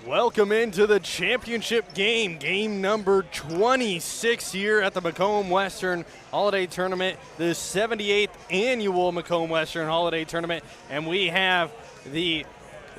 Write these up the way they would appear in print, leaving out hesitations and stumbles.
Welcome into the championship game, game number 26 here at the Macomb Western Holiday Tournament, the 78th annual Macomb Western Holiday Tournament, and we have the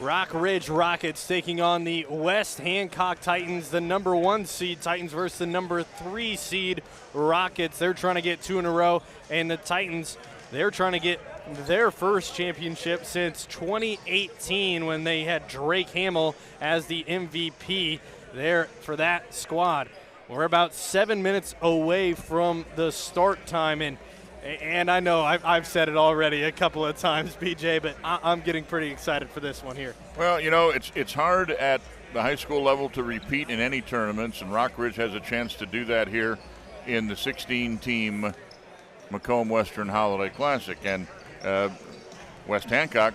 Rockridge Rockets taking on the West Hancock Titans, the number 1 seed Titans versus the number 3 seed Rockets. They're trying to get 2 in a row, and the Titans, they're trying to get their first championship since 2018 when they had Drake Hamill as the MVP there for that squad. We're about 7 minutes away from the start time, and I know I've said it already a couple of times, BJ, but I'm getting pretty excited for this one here. Well, you know, it's hard at the high school level to repeat in any tournaments, and Rockridge has a chance to do that here in the 16-team Macomb Western Holiday Classic. And West Hancock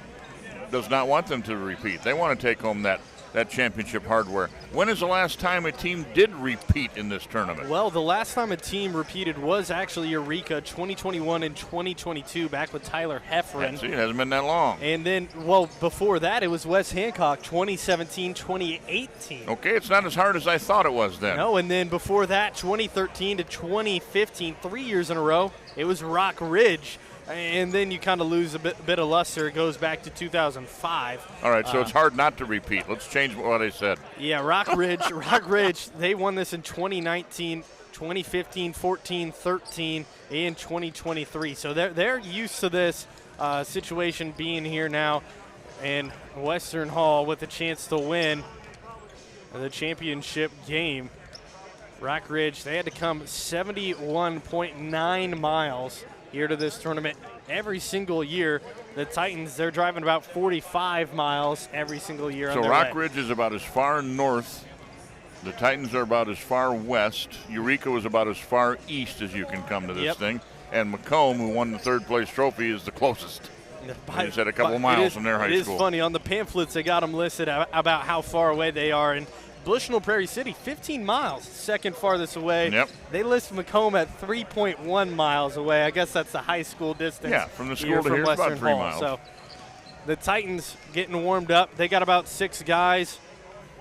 does not want them to repeat. They want to take home that championship hardware. When is the last time a team did repeat in this tournament? Well, the last time a team repeated was actually Eureka 2021 and 2022 back with Tyler Heffron. See, it hasn't been that long. And then, well, before that, it was West Hancock 2017, 2018. Okay, it's not as hard as I thought it was then. No, and then before that, 2013 to 2015, 3 years in a row, it was Rockridge. And then you kind of lose a bit of luster. It goes back to 2005. All right, so it's hard not to repeat. Let's change what I said. Yeah, Rockridge, they won this in 2019, 2015, 14, 13, and 2023. So they're used to this situation being here now. And Western Hall with a chance to win the championship game. Rockridge, they had to come 71.9 miles here to this tournament every single year. The Titans, they're driving about 45 miles every single year. So Rockridge is about as far north. The Titans are about as far west. Eureka was about as far east as you can come to this thing. And Macomb, who won the third place trophy, is the closest. They just had a couple miles from their high school. It is funny. On the pamphlets, they got them listed about how far away they are. And Bushnell-Prairie City, 15 miles, second farthest away. Yep. They list Macomb at 3.1 miles away. I guess that's the high school distance. Yeah, from the school to here, it's about 3 miles. So the Titans getting warmed up. They got about 6 guys.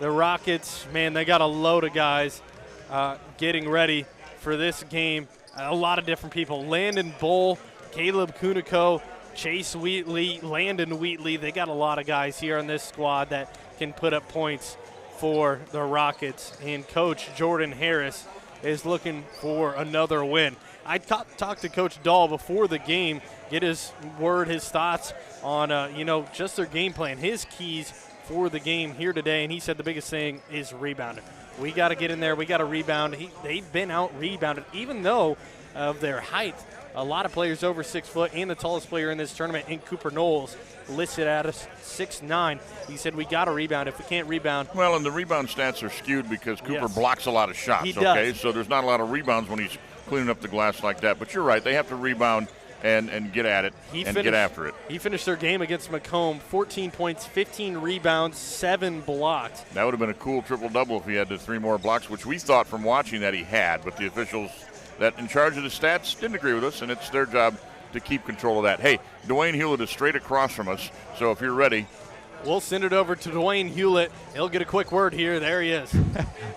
The Rockets, man, they got a load of guys getting ready for this game. A lot of different people. Landon Bull, Caleb Kunico, Chase Wheatley, Landon Wheatley. They got a lot of guys here on this squad that can put up points for the Rockets, and Coach Jordan Harris is looking for another win. I talked to Coach Dahl before the game, get his word, his thoughts on, just their game plan, his keys for the game here today, and he said the biggest thing is rebounding. We got to get in there. We got to rebound. They've been out-rebounded, even though of their height. A lot of players over 6 foot, and the tallest player in this tournament, in Cooper Knowles, listed at a 6'9". He said we got to rebound. If we can't rebound. Well, and the rebound stats are skewed because Cooper blocks a lot of shots, he does. So there's not a lot of rebounds when he's cleaning up the glass like that. But you're right, they have to rebound and get at it get after it. He finished their game against Macomb, 14 points, 15 rebounds, 7 blocks. That would have been a cool triple-double if he had the 3 more blocks, which we thought from watching that he had, but the officials that in charge of the stats didn't agree with us, and it's their job to keep control of that. Hey, Dwayne Hulett is straight across from us, so if you're ready. We'll send it over to Dwayne Hulett. He'll get a quick word here. There he is.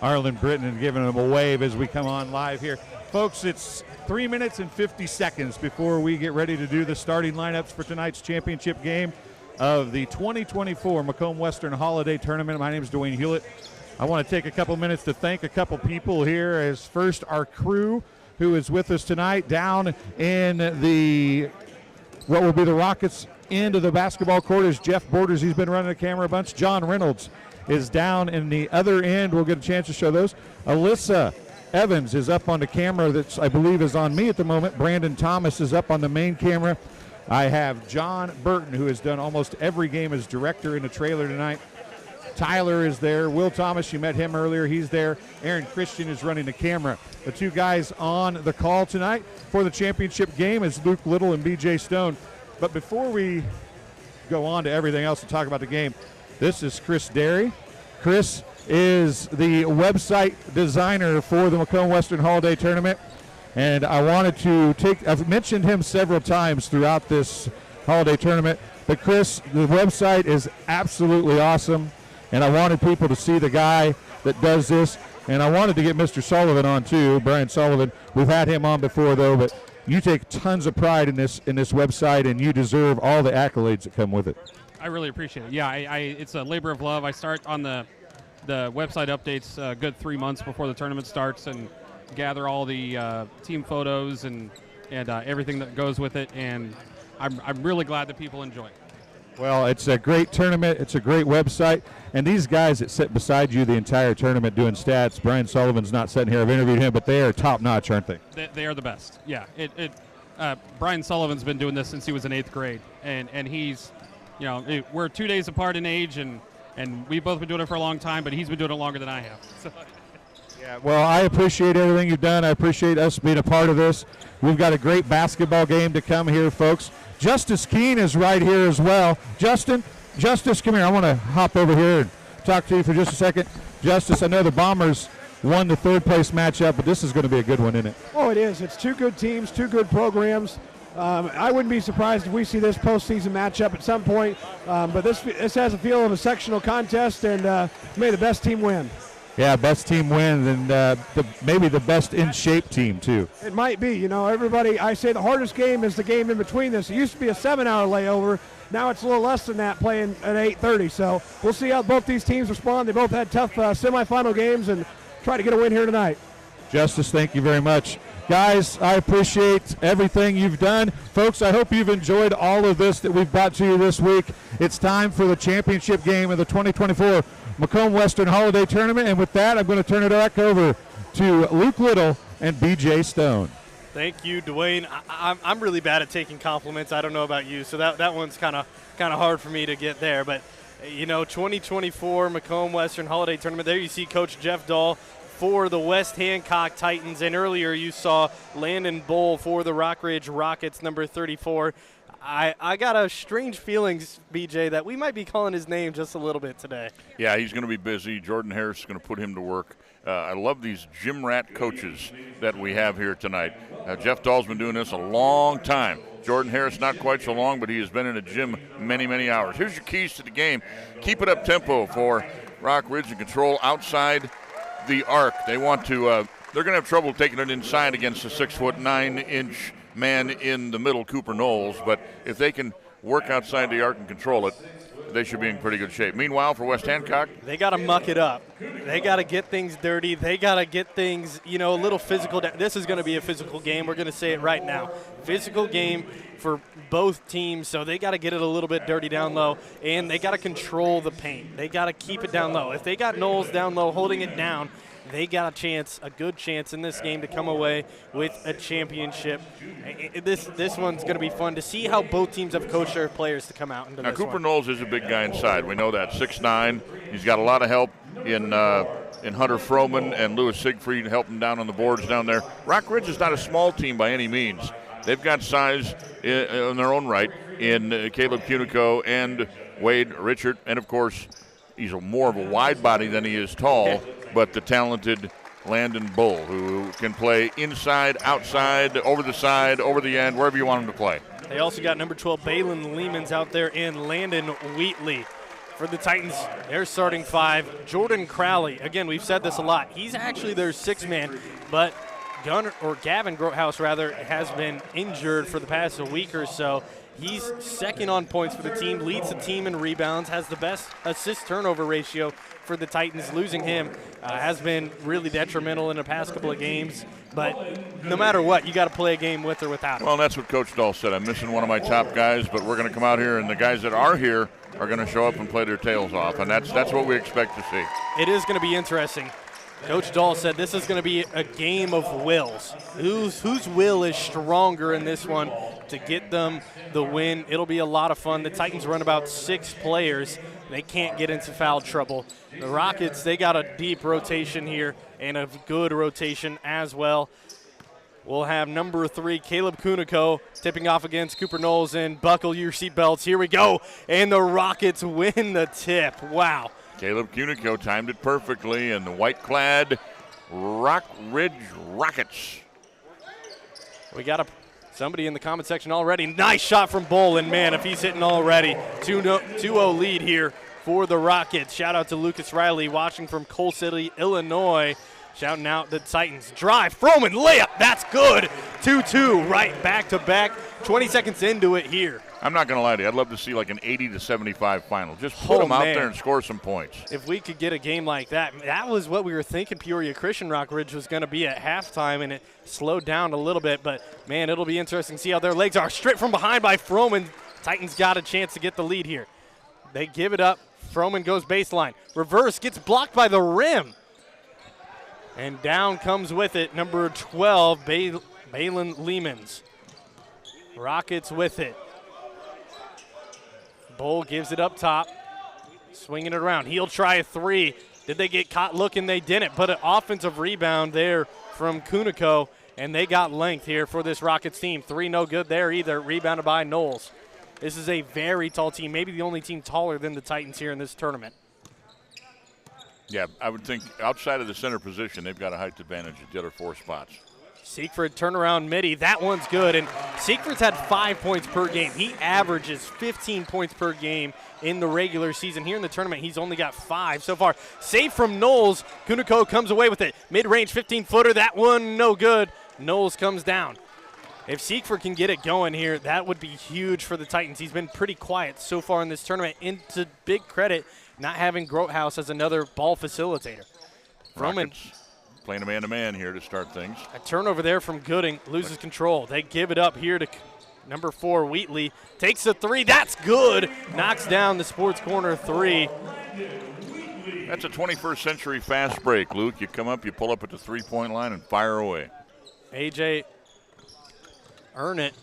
Arlen Britton is giving him a wave as we come on live here. Folks, it's 3 minutes and 50 seconds before we get ready to do the starting lineups for tonight's championship game of the 2024 Macomb Western Holiday Tournament. My name is Dwayne Hulett. I want to take a couple minutes to thank a couple people here. As first, our crew who is with us tonight down in what will be the Rockets end of the basketball court is Jeff Borders. He's been running the camera a bunch. John Reynolds is down in the other end. We'll get a chance to show those. Alyssa Evans is up on the camera that I believe is on me at the moment. Brandon Thomas is up on the main camera. I have John Burton, who has done almost every game as director in the trailer tonight. Tyler is there. Will Thomas, you met him earlier. He's there. Aaron Christian is running the camera. The 2 guys on the call tonight for the championship game is Luke Little and BJ Stone. But before we go on to everything else and talk about the game, this is Chris Derry. Chris is the website designer for the Macomb Western Holiday Tournament. And I wanted to I've mentioned him several times throughout this holiday tournament. But Chris, the website is absolutely awesome. and I wanted people to see the guy that does this, and I wanted to get Mr. Sullivan on too, Brian Sullivan. We've had him on before though, but you take tons of pride in this website, and you deserve all the accolades that come with it. I really appreciate it. Yeah, it's a labor of love. I start on the website updates a good 3 months before the tournament starts and gather all the team photos and everything that goes with it, and I'm really glad that people enjoy it. Well, it's a great tournament. It's a great website. And these guys that sit beside you the entire tournament doing stats, Brian Sullivan's not sitting here. I've interviewed him, but they are top-notch, aren't they? They are the best. Yeah. Brian Sullivan's been doing this since he was in 8th grade. And he's, we're 2 days apart in age, and we've both been doing it for a long time, but he's been doing it longer than I have. So. Yeah, well, I appreciate everything you've done. I appreciate us being a part of this. We've got a great basketball game to come here, folks. Justice Keene is right here as well. Justice, come here. I want to hop over here and talk to you for just a second. Justice, I know the Bombers won the 3rd place matchup, but this is going to be a good one, isn't it? Oh, it is. It's 2 good teams, 2 good programs. I wouldn't be surprised if we see this postseason matchup at some point, but this has a feel of a sectional contest, and may the best team win. Yeah, best team wins, and maybe the best in shape team too. It might be. Everybody, I say the hardest game is the game in between this. It used to be a 7-hour layover. Now it's a little less than that, playing at 8:30. So we'll see how both these teams respond. They both had tough semifinal games and try to get a win here tonight. Justice, thank you very much. Guys, I appreciate everything you've done. Folks, I hope you've enjoyed all of this that we've brought to you this week. It's time for the championship game of the 2024 Macomb Western Holiday Tournament. And with that, I'm going to turn it back over to Luke Little and BJ Stone. Thank you, Dwayne. I'm really bad at taking compliments. I don't know about you, so that one's kind of hard for me to get there. But, 2024 Macomb Western Holiday Tournament, there you see Coach Jeff Dahl for the West Hancock Titans, and earlier you saw Landon Bull for the Rockridge Rockets, number 34. I got a strange feelings, BJ, that we might be calling his name just a little bit today. Yeah, he's going to be busy. Jordan Harris is going to put him to work. I love these gym rat coaches that we have here tonight. Jeff Dahl's been doing this a long time. Jordan Harris, not quite so long, but he has been in a gym many, many hours. Here's your keys to the game. Keep it up tempo for Rockridge and control outside the arc. They want to, they're going to have trouble taking it inside against a 6'9" man in the middle, Cooper Knowles. But if they can work outside the arc and control it, they should be in pretty good shape. Meanwhile, for West Hancock, they got to muck it up. They got to get things dirty. They got to get things, a little physical. This is going to be a physical game. We're going to say it right now. Physical game for both teams, so they got to get it a little bit dirty down low, and they got to control the paint. They got to keep it down low. If they got Knowles down low holding it down, they got a good chance in this game to come away with a championship. This one's going to be fun to see how both teams have coached their players to come out into this Cooper one. Knowles is a big guy inside. We know that, 6'9". He's got a lot of help in Hunter Froman and Lewis Siegfried helping down on the boards down there. Rockridge is not a small team by any means. They've got size in their own right in Caleb Cunico and Wade Richard, and of course, he's more of a wide body than he is tall, but the talented Landon Bull, who can play inside, outside, over the side, over the end, wherever you want him to play. They also got number 12, Balin Lehman's out there, and Landon Wheatley. For the Titans, their starting 5, Jordan Crowley. Again, we've said this a lot. He's actually their 6th man, but Gavin Grothaus, has been injured for the past week or so. He's 2nd on points for the team, leads the team in rebounds, has the best assist-turnover ratio for the Titans. Losing him has been really detrimental in the past couple of games. But no matter what, you got to play a game with or without him. Well, that's what Coach Dahl said. I'm missing one of my top guys, but we're going to come out here, and the guys that are here are going to show up and play their tails off, and that's what we expect to see. It is going to be interesting. Coach Dahl said this is going to be a game of wills. Whose will is stronger in this one to get them the win? It'll be a lot of fun. The Titans run about 6 players. They can't get into foul trouble. The Rockets, they got a deep rotation here and a good rotation as well. We'll have number 3, Caleb Cunico, tipping off against Cooper Knowles, and buckle your seatbelts. Here we go. And the Rockets win the tip. Wow. Caleb Cunico timed it perfectly, and the white-clad Rockridge Rockets. We got somebody in the comment section already. Nice shot from Bull, and man, if he's hitting already, 2-0 lead here for the Rockets. Shout out to Lucas Riley watching from Coal City, Illinois. Shouting out the Titans. Drive, Froman, layup, that's good. 2-2, right back to back. 20 seconds into it here. I'm not going to lie to you. I'd love to see like an 80-75 final. Just put them out there and score some points. If we could get a game like that, that was what we were thinking Peoria Christian Rockridge was going to be at halftime, and it slowed down a little bit. But, man, it'll be interesting to see how their legs are. Stripped from behind by Froman. Titans got a chance to get the lead here. They give it up. Froman goes baseline. Reverse, gets blocked by the rim. And down comes with it, number 12, Balin Lehmans. Rockets with it. Bull gives it up top, swinging it around. He'll try a three. Did they get caught looking? They didn't, but an offensive rebound there from Kunico, and they got length here for this Rockets team. Three no good there either, rebounded by Knowles. This is a very tall team, maybe the only team taller than the Titans here in this tournament. Yeah, I would think outside of the center position, they've got a height advantage at the other 4 spots. Siegfried turnaround midi. That one's good. And Siegfried's had 5 points per game. He averages 15 points per game in the regular season. Here in the tournament, he's only got 5 so far. Save from Knowles. Kunico comes away with it. Mid-range 15-footer. That one no good. Knowles comes down. If Siegfried can get it going here, that would be huge for the Titans. He's been pretty quiet so far in this tournament. Into big credit not having Grothaus as another ball facilitator. Rockets playing a man-to-man here to start things. A turnover there from Gooding, loses control. They give it up here to number 4, Wheatley. Takes a three, that's good. Knocks down the Sports Corner 3. That's a 21st century fast break, Luke. You come up, you pull up at the three-point line and fire away. AJ earn it.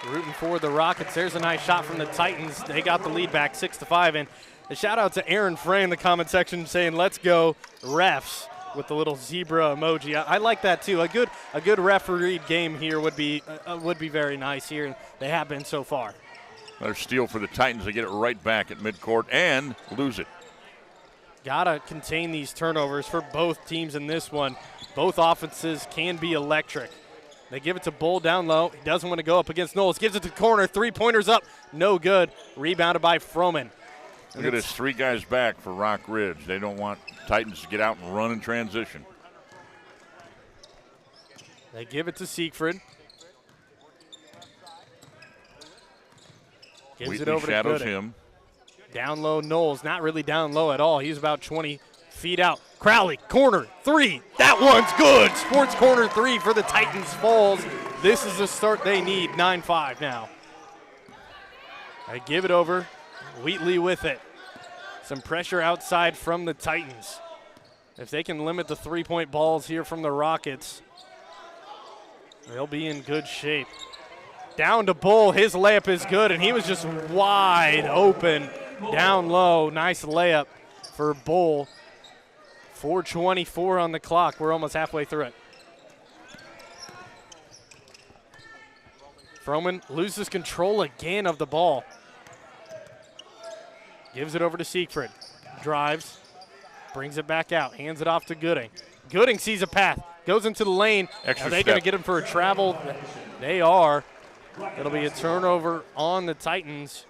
Rooting for the Rockets. There's a nice shot from the Titans. They got the lead back 6-5. And a shout out to Aaron Frey in the comment section saying, let's go refs, with the little zebra emoji. I like that too. A good refereed game here would be very nice here. And they have been so far. Another steal for the Titans. They get it right back at midcourt and lose it. Gotta contain these turnovers for both teams in this one. Both offenses can be electric. They give it to Bull down low. He doesn't want to go up against Knowles. Gives it to the corner. 3-pointers up. No good. Rebounded by Froman. Look at this, 3 guys back for Rockridge. They don't want Titans to get out and run in transition. They give it to Siegfried. Gives it over to shadows Gooding. him. Down low, Knowles. Not really down low at all. He's about 20 feet out. Crowley, corner, 3. That one's good. Sports Corner 3 for the Titans falls. This is the start they need. 9-5 now. They give it over. Wheatley with it. Some pressure outside from the Titans. If they can limit the 3-point balls here from the Rockets, they'll be in good shape. Down to Bull. His layup is good, and he was just wide open. Down low. Nice layup for Bull. 4:24 on the clock. We're almost halfway through it. Froman loses control again of the ball. Gives it over to Siegfried. Drives. Brings it back out. Hands it off to Gooding. Gooding sees a path. Goes into the lane. Extra Are they going to get him for a travel? They are. It'll be a turnover on the Titans.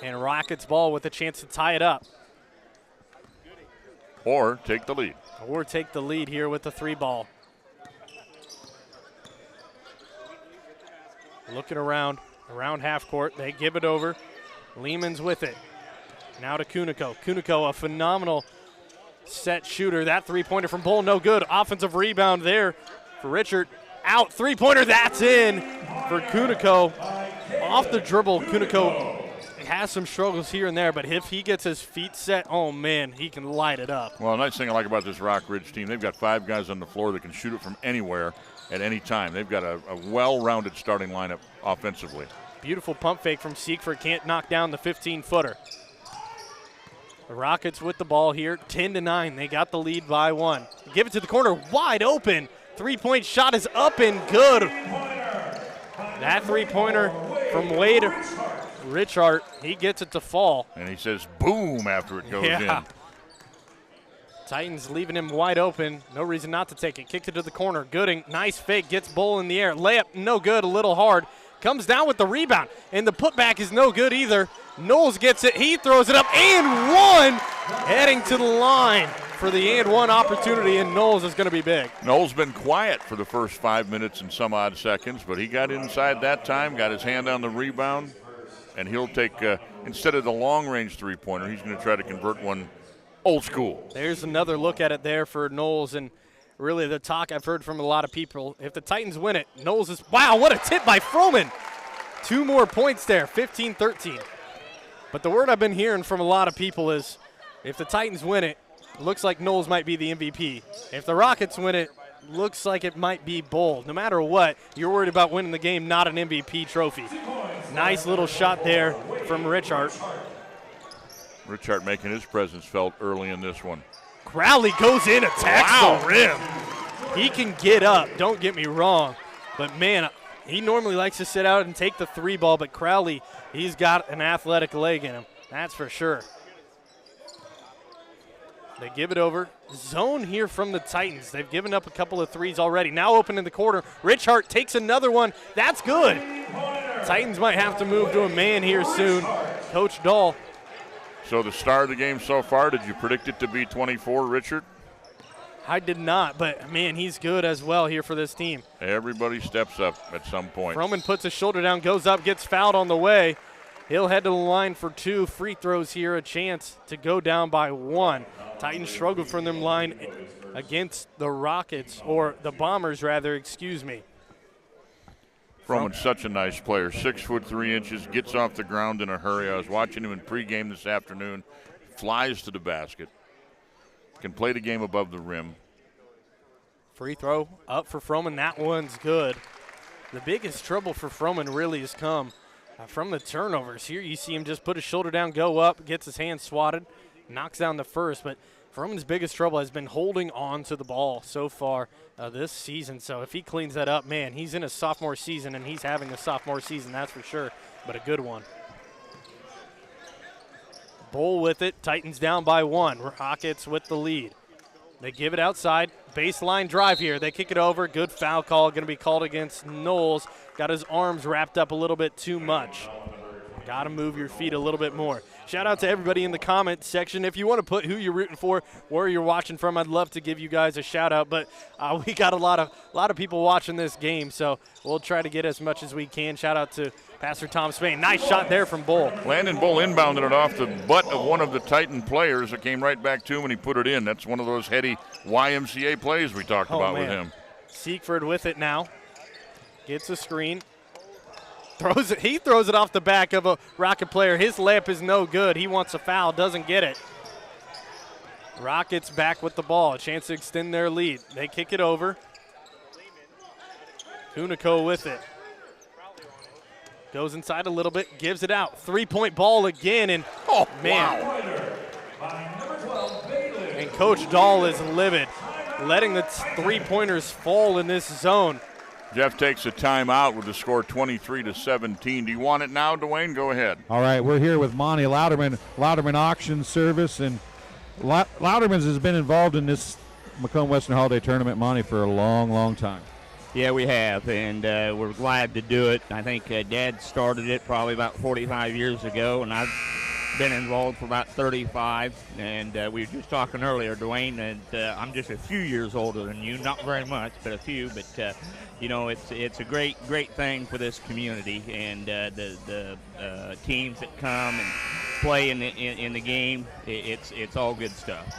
And Rockets ball with a chance to tie it up. Or take the lead. Or take the lead here with the 3-ball. Looking around half court. They give it over. Lehman's with it. Now to Kunico. Kunico, a phenomenal set shooter. That 3-pointer from Bull, no good. Offensive rebound there for Richard. Out, 3-pointer, that's in for Kunico. Off the dribble, Kunico has some struggles here and there, but if he gets his feet set, oh man, he can light it up. Well, a nice thing I like about this Rockridge team, they've got 5 guys on the floor that can shoot it from anywhere at any time. They've got a well-rounded starting lineup offensively. Beautiful pump fake from Siegfried, can't knock down the 15-footer. The Rockets with the ball here, 10-9. They got the lead by 1. Give it to the corner, wide open. 3-point shot is up and good. That 3-pointer from Wade Richard, he gets it to fall. And he says boom after it goes in. Titans leaving him wide open. No reason not to take it. Kicked it to the corner. Gooding, nice fake, gets Bull in the air. Layup, no good, a little hard. comes down with the rebound, and the putback is no good either. Knowles gets it, he throws it up, and one, heading to the line for the and one opportunity, and Knowles is going to be big. Knowles been quiet for the first 5 minutes and some odd seconds, but he got inside that time, got his hand on the rebound, and he'll take, instead of the long-range three-pointer, he's going to try to convert one old school. There's another look at it there for Knowles, and really the talk I've heard from a lot of people, if the Titans win it, Knowles is, wow, what a tip by Froman. 2 more points there, 15-13. But the word I've been hearing from a lot of people is if the Titans win it, looks like Knowles might be the MVP. If the Rockets win it, looks like it might be Bull. No matter what, you're worried about winning the game, not an MVP trophy. Nice little shot there from Richard. Richard making his presence felt early in this one. Crowley goes in, attacks the rim. He can get up, don't get me wrong. But, man, he normally likes to sit out and take the 3 ball, but Crowley, he's got an athletic leg in him. That's for sure. They give it over. Zone here from the Titans. They've given up a couple of threes already. Now open in the corner. Richard takes another one. That's good. Titans might have to move to a man here soon. Coach Dahl. So the star of the game so far, did you predict it to be 24, Richard? I did not, but, man, he's good as well here for this team. Everybody steps up at some point. Froman puts his shoulder down, goes up, gets fouled on the way. He'll head to the line for 2 free throws here, a chance to go down by 1. Titans struggle from them line against the Rockets, or the Bombers, rather, excuse me. Froman's such a nice player, 6'3", gets off the ground in a hurry. I was watching him in pregame this afternoon, flies to the basket, can play the game above the rim. Free throw up for Froman, that one's good. The biggest trouble for Froman really has come from the turnovers. Here you see him just put his shoulder down, go up, gets his hand swatted, knocks down the first, but Froman's biggest trouble has been holding on to the ball so far this season. So if he cleans that up, man, he's in his sophomore season, and he's having a sophomore season, that's for sure, but a good one. Bull with it, Titans down by 1. Rockets with the lead. They give it outside, baseline drive here. They kick it over, good foul call, going to be called against Knowles. Got his arms wrapped up a little bit too much. Got to move your feet a little bit more. Shout out to everybody in the comment section. If you want to put who you're rooting for, where you're watching from, I'd love to give you guys a shout out. But we got a lot of people watching this game, so we'll try to get as much as we can. Shout out to Pastor Tom Spain. Nice shot there from Bull. Landon Bull inbounded it off the butt of one of the Titan players. It came right back to him, and he put it in. That's one of those heady YMCA plays we talked about with him. Siegfried with it now. Gets a screen. He throws it off the back of a Rocket player. His layup is no good. He wants a foul, doesn't get it. Rockets back with the ball, a chance to extend their lead. They kick it over. Hunico with it. Goes inside a little bit, gives it out. 3-point ball again, and man. Wow. And Coach Dahl is livid, letting the 3-pointers fall in this zone. Jeff takes a timeout with the score 23-17. Do you want it now, Dwayne? Go ahead. All right, we're here with Monty Louderman Auction Service, and Louderman's has been involved in this Macomb Western Holiday Tournament, Monty, for a long, long time. Yeah, we have, and we're glad to do it. I think Dad started it probably about 45 years ago, and I've been involved for about 35. And we were just talking earlier, Dwayne, and I'm just a few years older than you, not very much, but a few. But you know, it's a great thing for this community, and the teams that come and play in the game. It's all good stuff.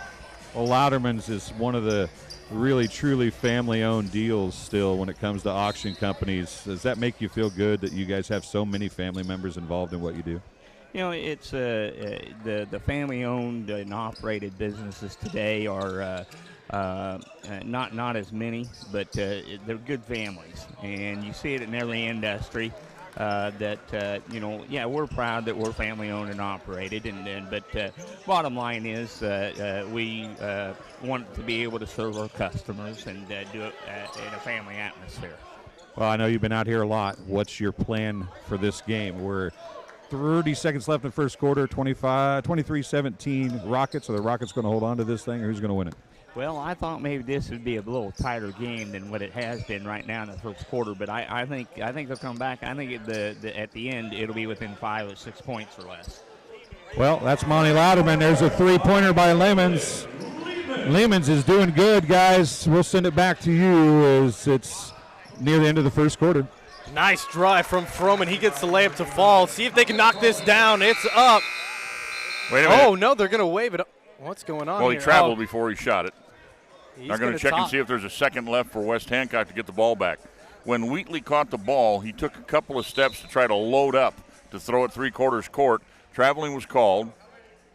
Well, Louderman's is one of the really truly family-owned deals still when it comes to auction companies. Does that make you feel good that you guys have so many family members involved in what you do? You know, it's the family-owned and operated businesses today are not as many, but they're good families, and you see it in every industry. You know, yeah, we're proud that we're family-owned and operated, but bottom line is we want to be able to serve our customers and do it in a family atmosphere. Well, I know you've been out here a lot. What's your plan for this game? We're 30 seconds left in the first quarter, 23-17 Rockets. Are the Rockets going to hold on to this thing, or who's going to win it? Well, I thought maybe this would be a little tighter game than what it has been right now in the first quarter, but I think they'll come back. I think at the end it'll be within 5 or 6 points or less. Well, that's Monty Louderman. There's a three-pointer by Lemons. Lemons is doing good, guys. We'll send it back to you as it's near the end of the first quarter. Nice drive from Froman. He gets the layup to fall. See if they can knock this down. It's up. Wait a minute. Oh, no, they're going to wave it up. What's going on Well, here? he traveled before he shot it. He's They're going to check and see if there's a second left for West Hancock to get the ball back. When Wheatley caught the ball, he took a couple of steps to try to load up to throw it three-quarters court. Traveling was called.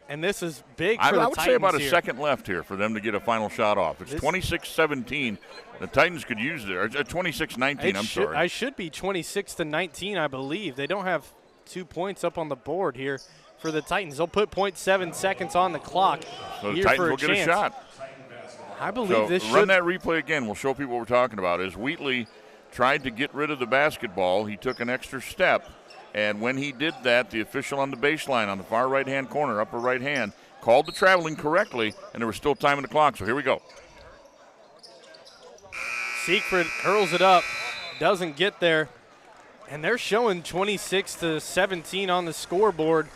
And this is big for the Titans. I would say about a here. second left here for them to get a final shot off. It's 26-17. The Titans could use there. 26-19, I'm sorry. I should be 26-19, I believe. They don't have 2 points up on the board here for the Titans. They'll put 0.7 seconds on the clock. So the Titans will get a shot. I believe this should. Run that replay again. We'll show people what we're talking about. As Wheatley tried to get rid of the basketball, he took an extra step. And when he did that, the official on the baseline on the far right-hand corner, upper right hand, called the traveling correctly, and there was still time on the clock. So here we go. Siegfried hurls it up, doesn't get there. And they're showing 26-17 on the scoreboard.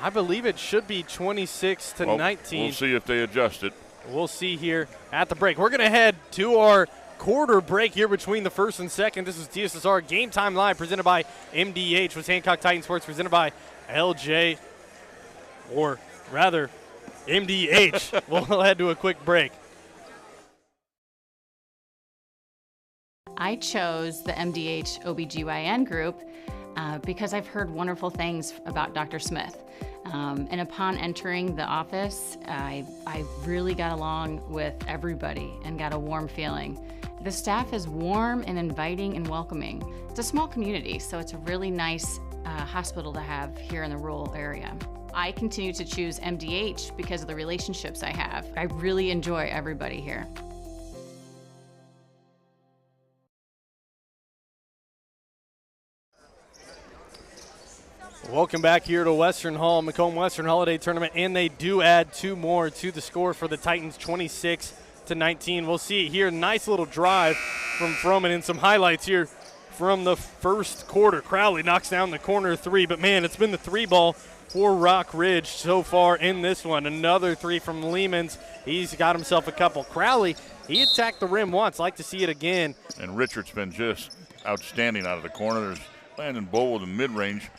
I believe it should be 26-19. We'll see if they adjust it. We'll see here at the break. We're going to head to our quarter break here between the first and second. This is TSSR Game Time Live presented by MDH with Hancock Titan Sports presented by LJ, or rather MDH. We'll head to a quick break. I chose the MDH OBGYN group because I've heard wonderful things about Dr. Smith. And upon entering the office, I really got along with everybody and got a warm feeling. The staff is warm and inviting and welcoming. It's a small community, so it's a really nice hospital to have here in the rural area. I continue to choose MDH because of the relationships I have. I really enjoy everybody here. Welcome back here to Western Hall, Macomb Western Holiday Tournament, and they do add 2 more to the score for the Titans, 26-19. We'll see it here. Nice little drive from Froman, and some highlights here from the first quarter. Crowley knocks down the corner 3, but man, it's been the 3 ball for Rockridge so far in this one. Another 3 from Lehman's. He's got himself a couple. Crowley, he attacked the rim once. Like to see it again. And Richard's been just outstanding out of the corner. There's Landon Bull with a mid-range.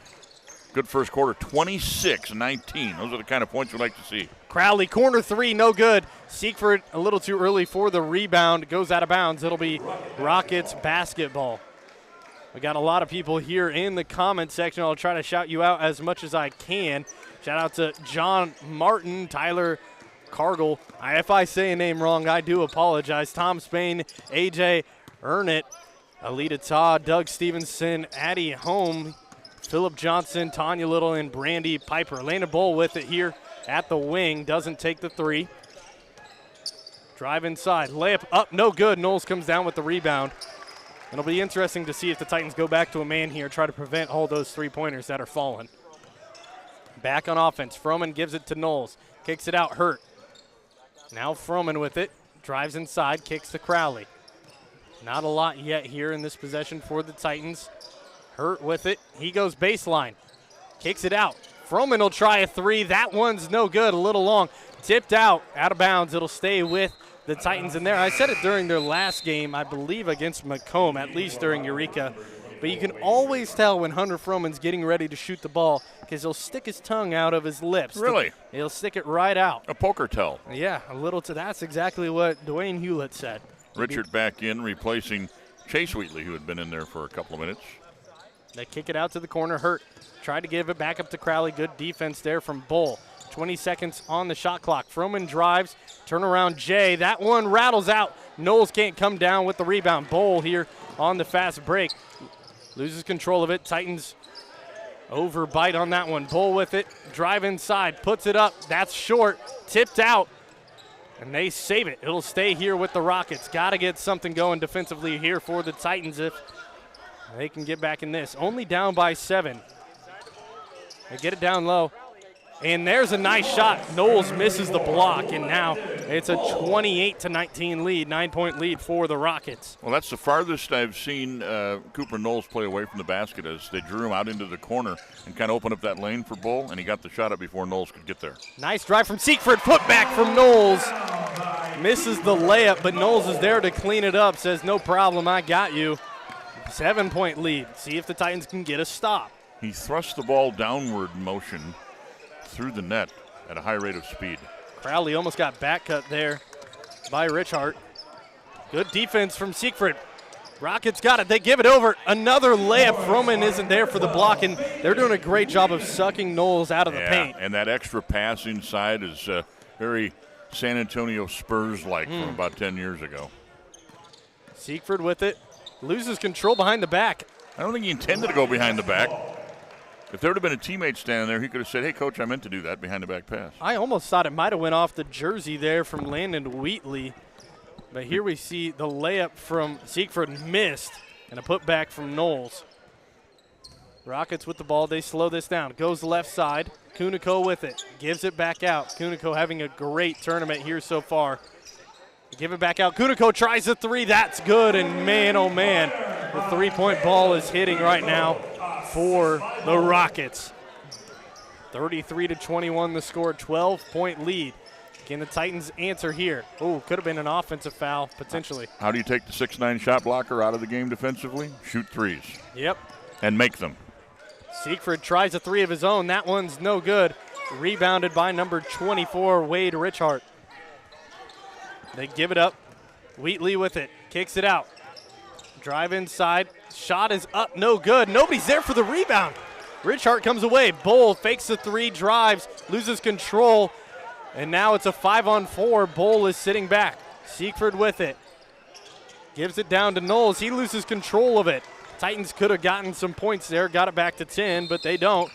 Good first quarter, 26-19. Those are the kind of points we'd like to see. Crowley, corner 3, no good. Siegfried a little too early for the rebound. Goes out of bounds. It'll be Rockets basketball. We got a lot of people here in the comment section. I'll try to shout you out as much as I can. Shout out to John Martin, Tyler Cargill. If I say a name wrong, I do apologize. Tom Spain, AJ Ernett, Alita Todd, Doug Stevenson, Addie Home, Philip Johnson, Tanya Little, and Brandy Piper. Landon Bull with it here at the wing. Doesn't take the 3. Drive inside. Layup up, no good. Knowles comes down with the rebound. It'll be interesting to see if the Titans go back to a man here, try to prevent all those 3-pointers that are falling. Back on offense. Froman gives it to Knowles. Kicks it out. Hurt. Now Froman with it. Drives inside. Kicks to Crowley. Not a lot yet here in this possession for the Titans. Hurt with it. He goes baseline. Kicks it out. Froman will try a 3. That one's no good. A little long. Tipped out of bounds. It'll stay with the Titans in there. I said it during their last game, I believe, against Macomb, at least during Eureka. But you can always tell when Hunter Froman's getting ready to shoot the ball because he'll stick his tongue out of his lips. Really? He'll stick it right out. A poker tell. Yeah, a little to that's exactly what Dwayne Hulett said. Richard back in, replacing Chase Wheatley, who had been in there for a couple of minutes. They kick it out to the corner. Hurt. Tried to give it back up to Crowley. Good defense there from Bull. 20 seconds on the shot clock. Froman drives. Turnaround Jay. That one rattles out. Knowles can't come down with the rebound. Bull here on the fast break. Loses control of it. Titans overbite on that one. Bull with it. Drive inside. Puts it up. That's short. Tipped out. And they save it. It'll stay here with the Rockets. Got to get something going defensively here for the Titans if they can get back in this. Only down by 7. They get it down low. And there's a nice shot. Knowles misses the block, and now it's a 28-19 lead, 9-point lead for the Rockets. Well, that's the farthest I've seen Cooper Knowles play away from the basket, as they drew him out into the corner and kind of opened up that lane for Bull, and he got the shot up before Knowles could get there. Nice drive from Siegfried, put back from Knowles. Misses the layup, but Knowles is there to clean it up, says no problem, I got you. 7-point lead. See if the Titans can get a stop. He thrust the ball downward motion through the net at a high rate of speed. Crowley almost got back cut there by Richhart. Good defense from Siegfried. Rockets got it. They give it over. Another layup. Froman isn't there for the block, and they're doing a great job of sucking Knowles out of the paint. And that extra pass inside is very San Antonio Spurs-like from about 10 years ago. Siegfried with it. Loses control behind the back. I don't think he intended to go behind the back. If there would have been a teammate standing there, he could have said, hey, Coach, I meant to do that behind the back pass. I almost thought it might have went off the jersey there from Landon Wheatley. But here we see the layup from Siegfried missed and a putback from Knowles. Rockets with the ball. They slow this down. Goes left side. Kuniko with it. Gives it back out. Kuniko having a great tournament here so far. Give it back out. Kuniko tries the three. That's good. And man, oh man, the three-point ball is hitting right now for the Rockets. 33-21 the score, 12-point lead. Can the Titans answer here? Oh, could have been an offensive foul, potentially. How do you take the 6'9" shot blocker out of the game defensively? Shoot threes. Yep. And make them. Siegfried tries a three of his own. That one's no good. Rebounded by number 24, Wade Richhart. They give it up. Wheatley with it. Kicks it out. Drive inside. Shot is up. No good. Nobody's there for the rebound. Richhart comes away. Bull fakes the three, drives, loses control. And now it's a 5-on-4. Bull is sitting back. Siegfried with it. Gives it down to Knowles. He loses control of it. Titans could have gotten some points there. Got it back to 10, but they don't.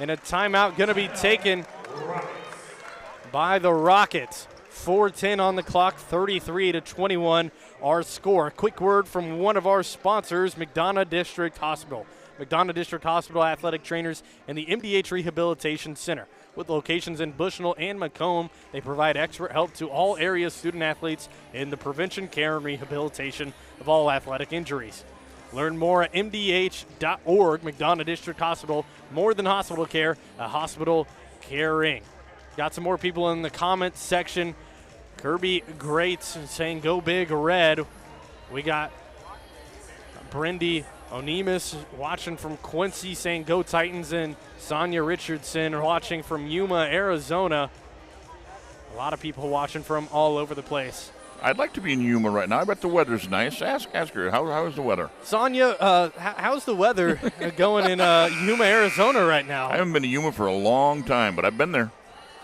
And a timeout going to be taken by the Rockets. 4:10 on the clock, 33-21 our score. Quick word from one of our sponsors, McDonough District Hospital. McDonough District Hospital athletic trainers and the MDH Rehabilitation Center. With locations in Bushnell and Macomb, they provide expert help to all area student athletes in the prevention, care, and rehabilitation of all athletic injuries. Learn more at mdh.org. McDonough District Hospital, more than hospital care, a hospital caring. Got some more people in the comments section. Kirby Greats saying go big red. We got Brendy Onimus watching from Quincy saying go Titans, and Sonia Richardson watching from Yuma, Arizona. A lot of people watching from all over the place. I'd like to be in Yuma right now. I bet the weather's nice. Ask her, how is the weather? Sonia, how's the weather going in Yuma, Arizona right now? I haven't been to Yuma for a long time, but I've been there.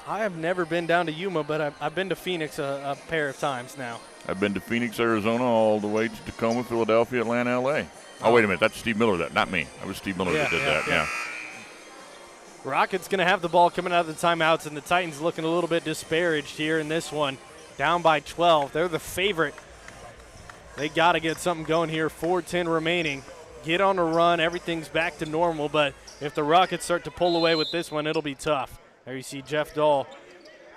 I have never been down to Yuma, but I've been to Phoenix a pair of times now. I've been to Phoenix, Arizona, all the way to Tacoma, Philadelphia, Atlanta, L.A. Oh, wait a minute. That's Steve Miller, not me. That was Steve Miller that did that, yeah. Rockets going to have the ball coming out of the timeouts, and the Titans looking a little bit disparaged here in this one. Down by 12. They're the favorite. They got to get something going here. 4:10 remaining. Get on a run. Everything's back to normal, but if the Rockets start to pull away with this one, it'll be tough. There you see Jeff Dahl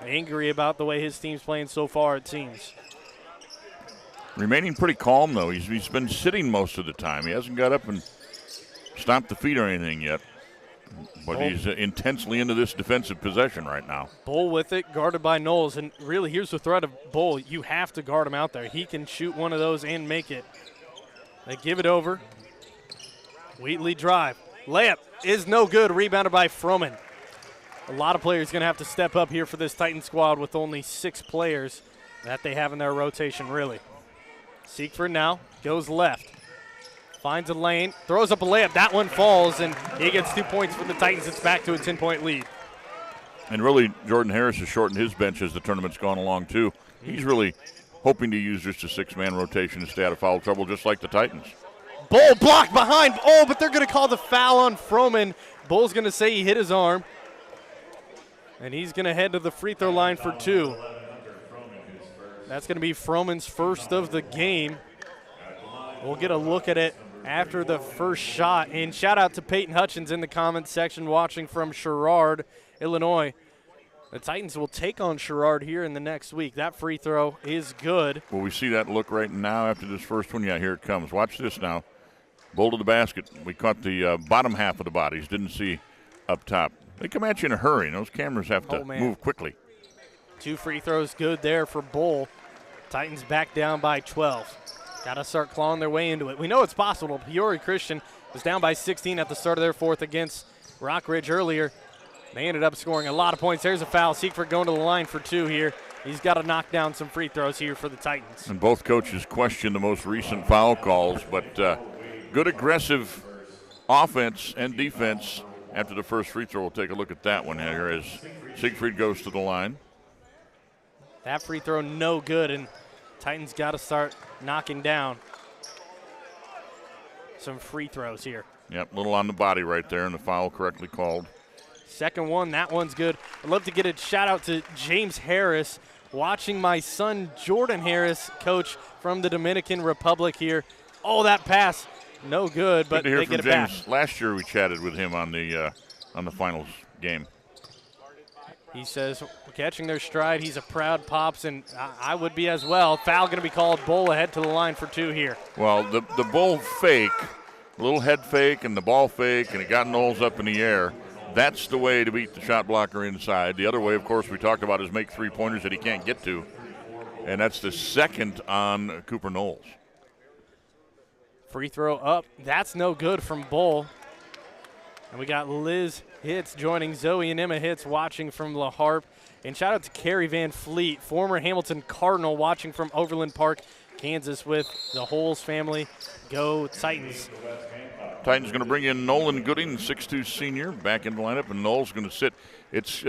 angry about the way his team's playing so far, it seems. Remaining pretty calm, though. He's been sitting most of the time. He hasn't got up and stomped the feet or anything yet. But he's intensely into this defensive possession right now. Bull with it, guarded by Knowles. And really, here's the threat of Bull. You have to guard him out there. He can shoot one of those and make it. They give it over. Wheatley drive. Layup is no good. Rebounded by Froman. A lot of players going to have to step up here for this Titan squad with only 6 players that they have in their rotation, really. Siegfried now goes left. Finds a lane, throws up a layup. That one falls, and he gets 2 points for the Titans. It's back to a 10-point lead. And really, Jordan Harris has shortened his bench as the tournament's gone along, too. He's really hoping to use just a 6-man rotation to stay out of foul trouble, just like the Titans. Bull blocked behind. Oh, but they're going to call the foul on Froman. Bull's going to say he hit his arm. And he's going to head to the free throw line for 2. That's going to be Froman's first of the game. We'll get a look at it after the first shot. And shout out to Peyton Hutchins in the comments section watching from Sherrard Illinois. The Titans will take on Sherrard here in the next week. That free throw is good. Will we see that look right now after this first one? Yeah, here it comes. Watch this now. Bull to the basket. We caught the bottom half of the bodies. Didn't see up top. They come at you in a hurry. Those cameras have to move quickly. 2 free throws good there for Bull. Titans back down by 12. Got to start clawing their way into it. We know it's possible. Peoria Christian was down by 16 at the start of their fourth against Rockridge earlier. They ended up scoring a lot of points. There's a foul. Siegfried going to the line for 2 here. He's got to knock down some free throws here for the Titans. And both coaches question the most recent foul calls, but good aggressive offense and defense after the first free throw. We'll take a look at that one here as Siegfried goes to the line. That free throw no good, and Titans got to start knocking down some free throws here. Yep, a little on the body right there, and the foul correctly called. Second one, that one's good. I'd love to get a shout out to James Harris, watching my son Jordan Harris, coach from the Dominican Republic here. Oh, that pass, no good, but they get it back. Last year we chatted with him on the finals game. He says we're catching their stride. He's a proud Pops, and I would be as well. Foul going to be called. Bull ahead to the line for 2 here. Well, the Bull fake, a little head fake and the ball fake, and it got Knowles up in the air. That's the way to beat the shot blocker inside. The other way, of course, we talked about is make 3-pointers that he can't get to. And that's the second on Cooper Knowles. Free throw up. That's no good from Bull. And we got Liz Hitz joining Zoe and Emma Hitz watching from La Harpe. And shout out to Carrie Van Fleet, former Hamilton Cardinal, watching from Overland Park, Kansas with the Holes family. Go Titans. Titans going to bring in Nolan Gooding, 6'2 senior, back in the lineup, and Knowles going to sit. It's,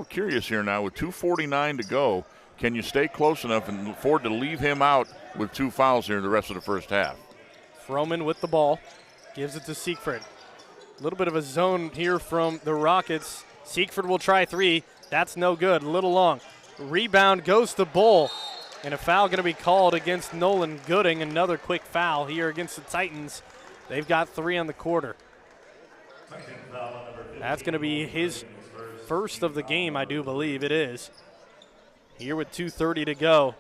curious here now. With 2:49 to go, can you stay close enough and afford to leave him out with 2 fouls here in the rest of the first half? Froman with the ball, gives it to Siegfried. A little bit of a zone here from the Rockets. Siegfried will try 3. That's no good, a little long. Rebound goes to Bull, and a foul going to be called against Nolan Gooding. Another quick foul here against the Titans. They've got 3 on the quarter. That's going to be his first of the game, I do believe it is. Here with 2:30 to go.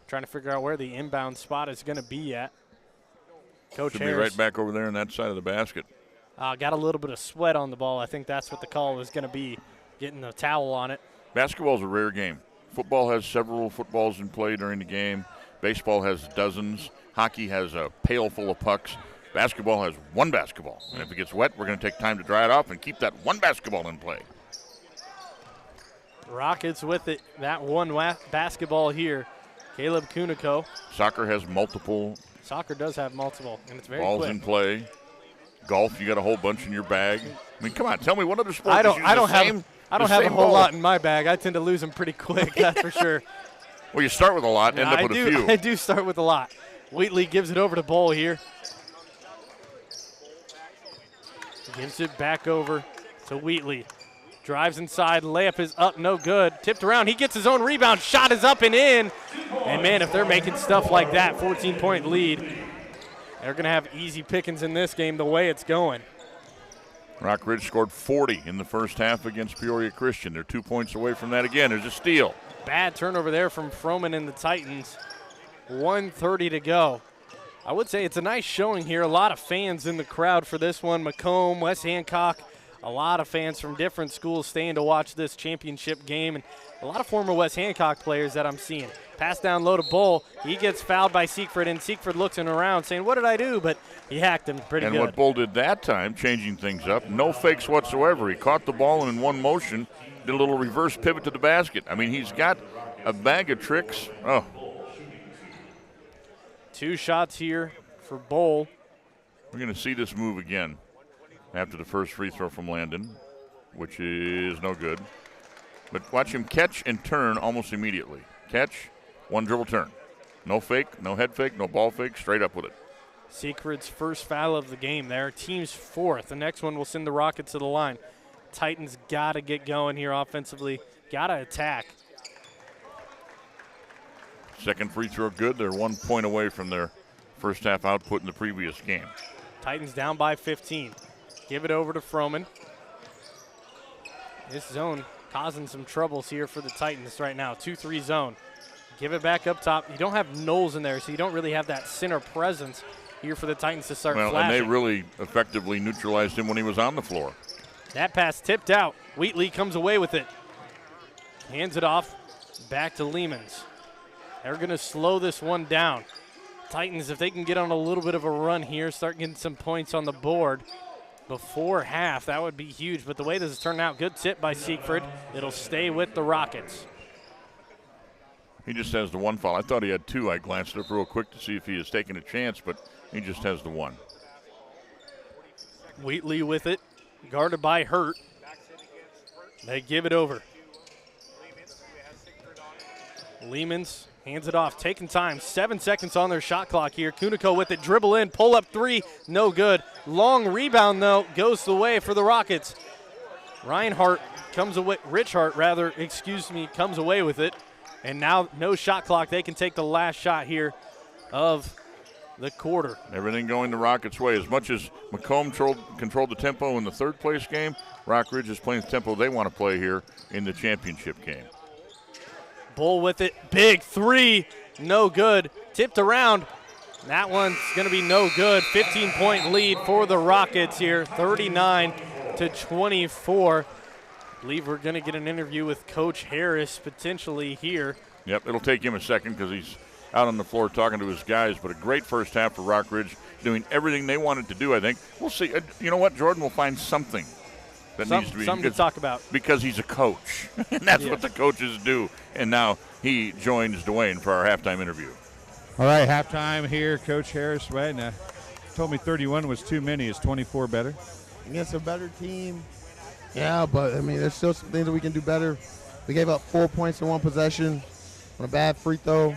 Trying to figure out where the inbound spot is going to be at. Coach Should Harris. be right back over there on that side of the basket. Got a little bit of sweat on the ball. I think that's what the call was going to be, getting a towel on it. Basketball's a rare game. Football has several footballs in play during the game. Baseball has dozens. Hockey has a pail full of pucks. Basketball has 1 basketball. And if it gets wet, we're going to take time to dry it off and keep that 1 basketball in play. Rockets with it. That 1 basketball here. Caleb Kuniko. Soccer has multiple. Soccer does have multiple, and it's very balls quick. In play. Golf, you got a whole bunch in your bag. I mean, come on, tell me what other sport. I don't have a whole lot in my bag. I tend to lose them pretty quick, that's for sure. Well, you start with a lot, end up with a few. I do start with a lot. Wheatley gives it over to Bull here. Gives it back over to Wheatley. Drives inside, layup is up, no good. Tipped around, he gets his own rebound, shot is up and in. And man, if they're making stuff like that, 14-point lead, they're going to have easy pickings in this game the way it's going. Rockridge scored 40 in the first half against Peoria Christian. They're 2 points away from that again. There's a steal. Bad turnover there from Froman and the Titans. 1:30 to go. I would say it's a nice showing here. A lot of fans in the crowd for this one. Macomb, West Hancock, a lot of fans from different schools staying to watch this championship game, and a lot of former West Hancock players that I'm seeing. Pass down low to Bull. He gets fouled by Siegfried, and Siegfried looks around saying, what did I do? But he hacked him pretty good. And what Bull did that time, changing things up, no fakes whatsoever. He caught the ball and in one motion did a little reverse pivot to the basket. I mean, he's got a bag of tricks. Oh. 2 shots here for Bull. We're going to see this move again after the first free throw from Landon, which is no good. But watch him catch and turn almost immediately. Catch, 1 dribble turn. No fake, no head fake, no ball fake, straight up with it. Siegfried's first foul of the game there. Team's 4th. The next one will send the Rockets to the line. Titans got to get going here offensively. Got to attack. Second free throw good. They're 1 point away from their first half output in the previous game. Titans down by 15. Give it over to Froman. This zone causing some troubles here for the Titans right now. 2-3 zone. Give it back up top. You don't have Knowles in there, so you don't really have that center presence here for the Titans to start flashing. And they really effectively neutralized him when he was on the floor. That pass tipped out. Wheatley comes away with it. Hands it off back to Lehmans. They're going to slow this one down. Titans, if they can get on a little bit of a run here, start getting some points on the board before half, that would be huge. But the way this is turning out, good tip by Siegfried. It'll stay with the Rockets. He just has the one foul. I thought he had two. I glanced up real quick to see if he was taking a chance, but he just has the one. Wheatley with it, guarded by Hurt. They give it over. Lehmans hands it off, taking time. 7 seconds on their shot clock here. Kuniko with it, dribble in, pull up three, no good. Long rebound, though, goes the way for the Rockets. Reinhardt comes away, Richhart rather, comes away with it. And now no shot clock. They can take the last shot here of the quarter. Everything going the Rockets' way. As much as Macomb controlled the tempo in the third-place game, Rockridge is playing the tempo they want to play here in the championship game. Bull with it. Big three. No good. Tipped around. That one's going to be no good. 15-point lead for the Rockets here. 39-24. I believe we're going to get an interview with Coach Harris potentially here. Yep, it'll take him a second because he's out on the floor talking to his guys, but a great first half for Rockridge, doing everything they wanted to do, I think. We'll see. You know what? Jordan will find something that needs to be. Something to talk about. Because he's a coach, and that's what the coaches do. And now he joins Dwayne for our halftime interview. All right, halftime here. Coach Harris told me 31 was too many. Is 24 better? Against a better team. Yeah, but, I mean, there's still some things that we can do better. We gave up 4 points in one possession on a bad free throw.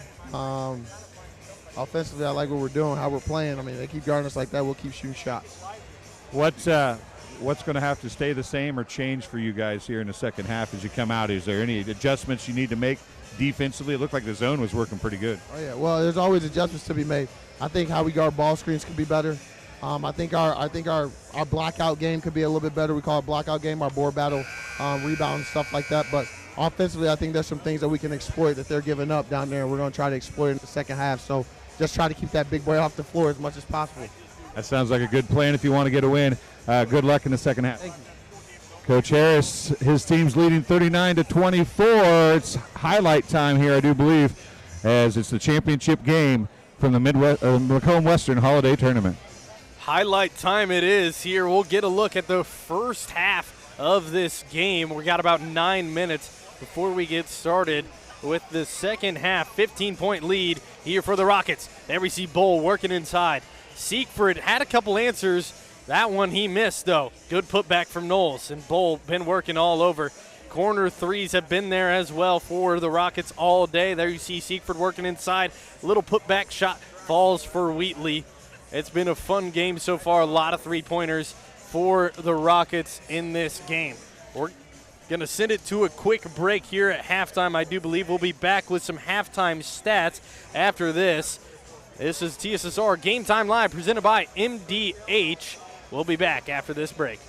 Offensively, I like what we're doing, how we're playing. I mean, they keep guarding us like that, we'll keep shooting shots. What's going to have to stay the same or change for you guys here in the second half as you come out? Is there any adjustments you need to make defensively? It looked like the zone was working pretty good. Oh, yeah. Well, there's always adjustments to be made. I think how we guard ball screens could be better. I think our blackout game could be a little bit better. We call it blackout game, our board battle, rebound and stuff like that. But offensively, I think there's some things that we can exploit that they're giving up down there. We're going to try to exploit in the second half. So just try to keep that big boy off the floor as much as possible. That sounds like a good plan if you want to get a win. Good luck in the second half. Thank you. Coach Harris, his team's leading 39-24. It's highlight time here, I do believe, as it's the championship game from the Macomb Western Holiday Tournament. Highlight time it is here. We'll get a look at the first half of this game. We got about 9 minutes before we get started with the second half. 15-point lead here for the Rockets. There we see Bull working inside. Siegfried had a couple answers. That one he missed, though. Good putback from Knowles, and Bull been working all over. Corner threes have been there as well for the Rockets all day. There you see Siegfried working inside. Little putback shot falls for Wheatley. It's been a fun game so far. A lot of three-pointers for the Rockets in this game. We're going to send it to a quick break here at halftime. I do believe we'll be back with some halftime stats after this. This is TSSR Game Time Live presented by MDH. We'll be back after this break.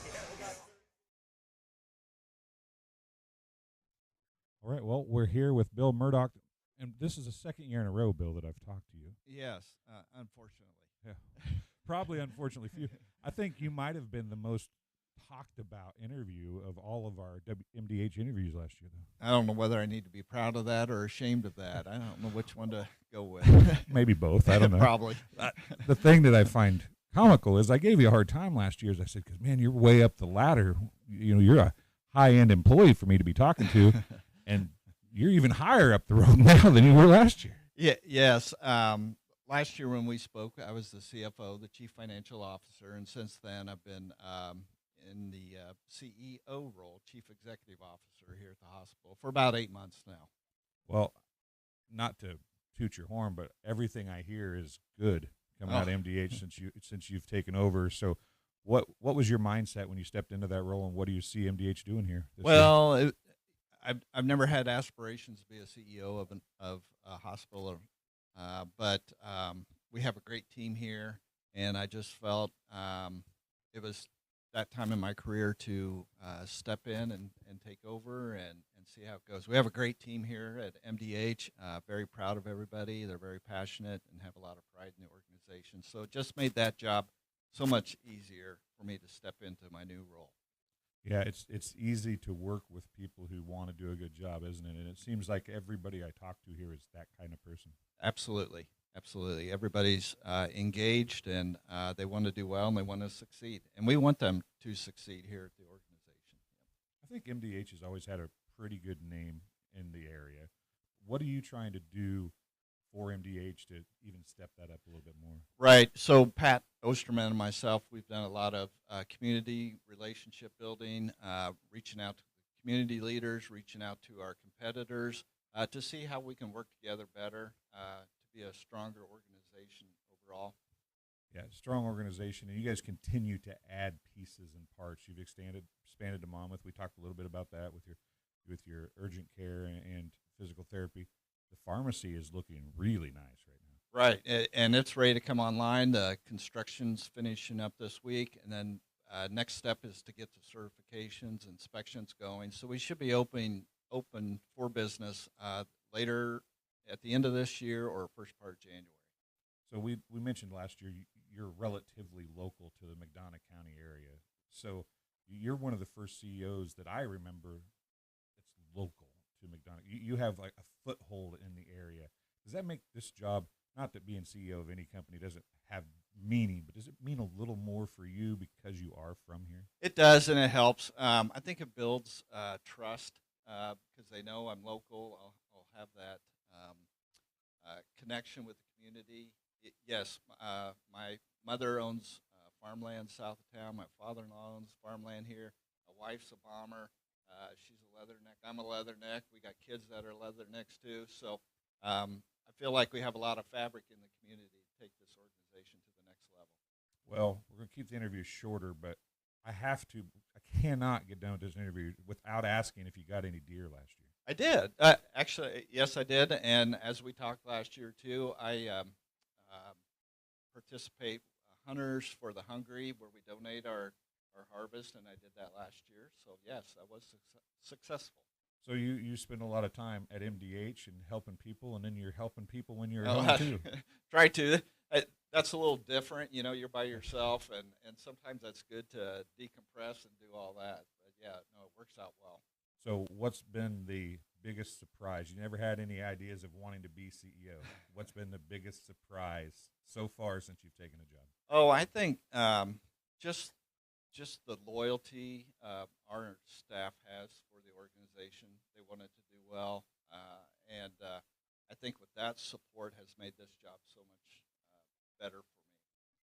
All right, well, we're here with Bill Murdoch, and this is the second year in a row, Bill, that I've talked to you. Yes, unfortunately. Yeah, probably unfortunately for you. I think you might have been the most talked about interview of all of our MDH interviews last year, though. I don't know whether I need to be proud of that or ashamed of that. I don't know which one to go with. Maybe both. I don't know. Probably. The thing that I find comical is I gave you a hard time last year, as I said, because, man, you're way up the ladder. You know, you're a high-end employee for me to be talking to, and you're even higher up the road now than you were last year. Yeah. Yes. Last year when we spoke, I was the CFO, the Chief Financial Officer, and since then I've been in the CEO role, Chief Executive Officer here at the hospital for about 8 months now. Well, not to toot your horn, but everything I hear is good coming out of MDH since you've taken over. So what was your mindset when you stepped into that role, and what do you see MDH doing here this year? I've never had aspirations to be a CEO of a hospital, but we have a great team here, and I just felt it was that time in my career to step in and take over and see how it goes. We have a great team here at MDH. Very proud of everybody. They're very passionate and have a lot of pride in the organization. So it just made that job so much easier for me to step into my new role. Yeah, it's easy to work with people who want to do a good job, isn't it? And it seems like everybody I talk to here is that kind of person. Absolutely. Absolutely. Everybody's engaged, and they want to do well, and they want to succeed. And we want them to succeed here at the organization. I think MDH has always had a pretty good name in the area. What are you trying to do for MDH to even step that up a little bit more? Right. So Pat Osterman and myself, we've done a lot of community relationship building, reaching out to the community leaders, reaching out to our competitors to see how we can work together better to be a stronger organization overall. Yeah, strong organization, and you guys continue to add pieces and parts. You've expanded to Monmouth. We talked a little bit about that with your urgent care and physical therapy. The pharmacy is looking really nice right now. Right, and it's ready to come online. The construction's finishing up this week, and then next step is to get the certifications, inspections going. So we should be open for business later at the end of this year or first part of January. So we mentioned last year you're relatively local to the McDonough County area. So you're one of the first CEOs that I remember that's local to McDonough. You have like a foothold in the area. Does that make this job, not that being CEO of any company doesn't have meaning, but does it mean a little more for you because you are from here? It does, and it helps. I think it builds trust because they know I'm local. I'll have that connection with the community. Yes, my mother owns farmland south of town. My father-in-law owns farmland here. My wife's a bomber. She's a leatherneck. I'm a leatherneck. We got kids that are leathernecks too. So I feel like we have a lot of fabric in the community to take this organization to the next level. Well, we're going to keep the interview shorter, but I cannot get done with this interview without asking if you got any deer last year. I did. Actually, yes, I did. And as we talked last year too, I participate Hunters for the Hungry, where we donate our harvest, and I did that last year. So yes, I was successful. So you spend a lot of time at MDH and helping people, and then you're helping people when you're home too. Try to. That's a little different. You know, you're by yourself, and sometimes that's good to decompress and do all that. But yeah, no, it works out well. So what's been the biggest surprise? You never had any ideas of wanting to be CEO. What's been the biggest surprise so far since you've taken the job? Oh, I think just the loyalty our staff has for the organization. They want it to do well, and I think with that support has made this job so much better for me.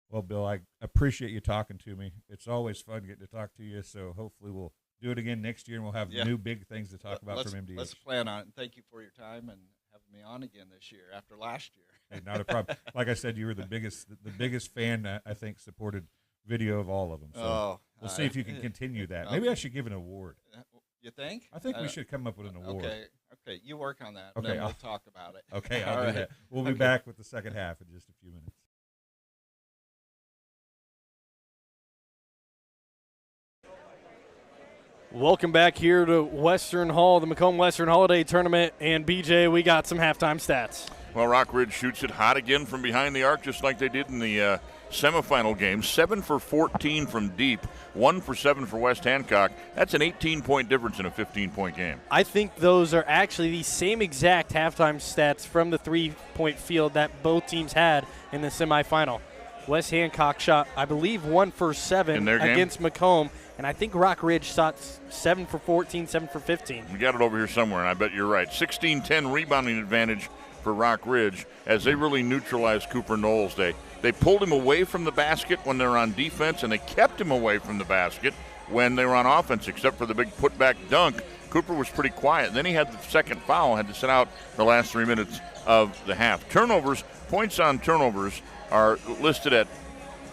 Well, Bill, I appreciate you talking to me. It's always fun getting to talk to you, so hopefully we'll do it again next year, and we'll have new big things to talk about from MDH. Let's plan on it, and thank you for your time and having me on again this year after last year. Hey, not a problem. Like I said, you were the biggest fan, I think, supported video of all of them. So we'll see if you can continue that. Maybe I should give an award. You think? I think we should come up with an award. Okay, you work on that, okay, and then we'll talk about it. Okay, I'll do that. We'll be back with the second half in just a few minutes. Welcome back here to Western Hall, the Macomb Western Holiday Tournament. And, BJ, we got some halftime stats. Well, Rockridge shoots it hot again from behind the arc, just like they did in the semifinal game. 7 for 14 from deep, 1 for 7 for West Hancock. That's an 18-point difference in a 15-point game. I think those are actually the same exact halftime stats from the three-point field that both teams had in the semifinal. West Hancock shot, I believe, 1 for 7 against Macomb. And I think Rockridge shot 7 for 14, 7 for 15. We got it over here somewhere, and I bet you're right. 16-10 rebounding advantage for Rockridge as they really neutralized Cooper Knowles. They pulled him away from the basket when they were on defense, and they kept him away from the basket when they were on offense, except for the big putback dunk. Cooper was pretty quiet. And then he had the second foul, had to sit out the last 3 minutes of the half. Turnovers, points on turnovers are listed at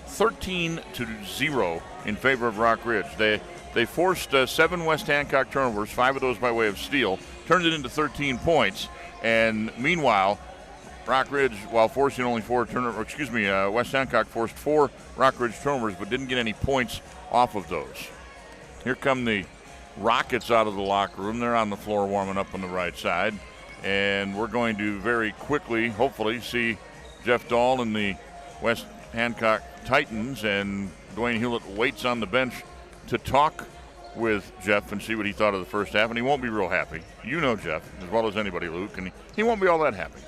13-0 in favor of Rockridge. They forced 7 West Hancock turnovers, 5 of those by way of steal, turned it into 13 points, and meanwhile, Rockridge, while forcing only 4 turnovers, West Hancock forced 4 Rockridge turnovers, but didn't get any points off of those. Here come the Rockets out of the locker room. They're on the floor warming up on the right side. And we're going to very quickly, hopefully, see Jeff Dahl and the West Hancock Titans. And Dwayne Hulett waits on the bench to talk with Jeff and see what he thought of the first half. And he won't be real happy. You know Jeff as well as anybody, Luke. And he won't be all that happy.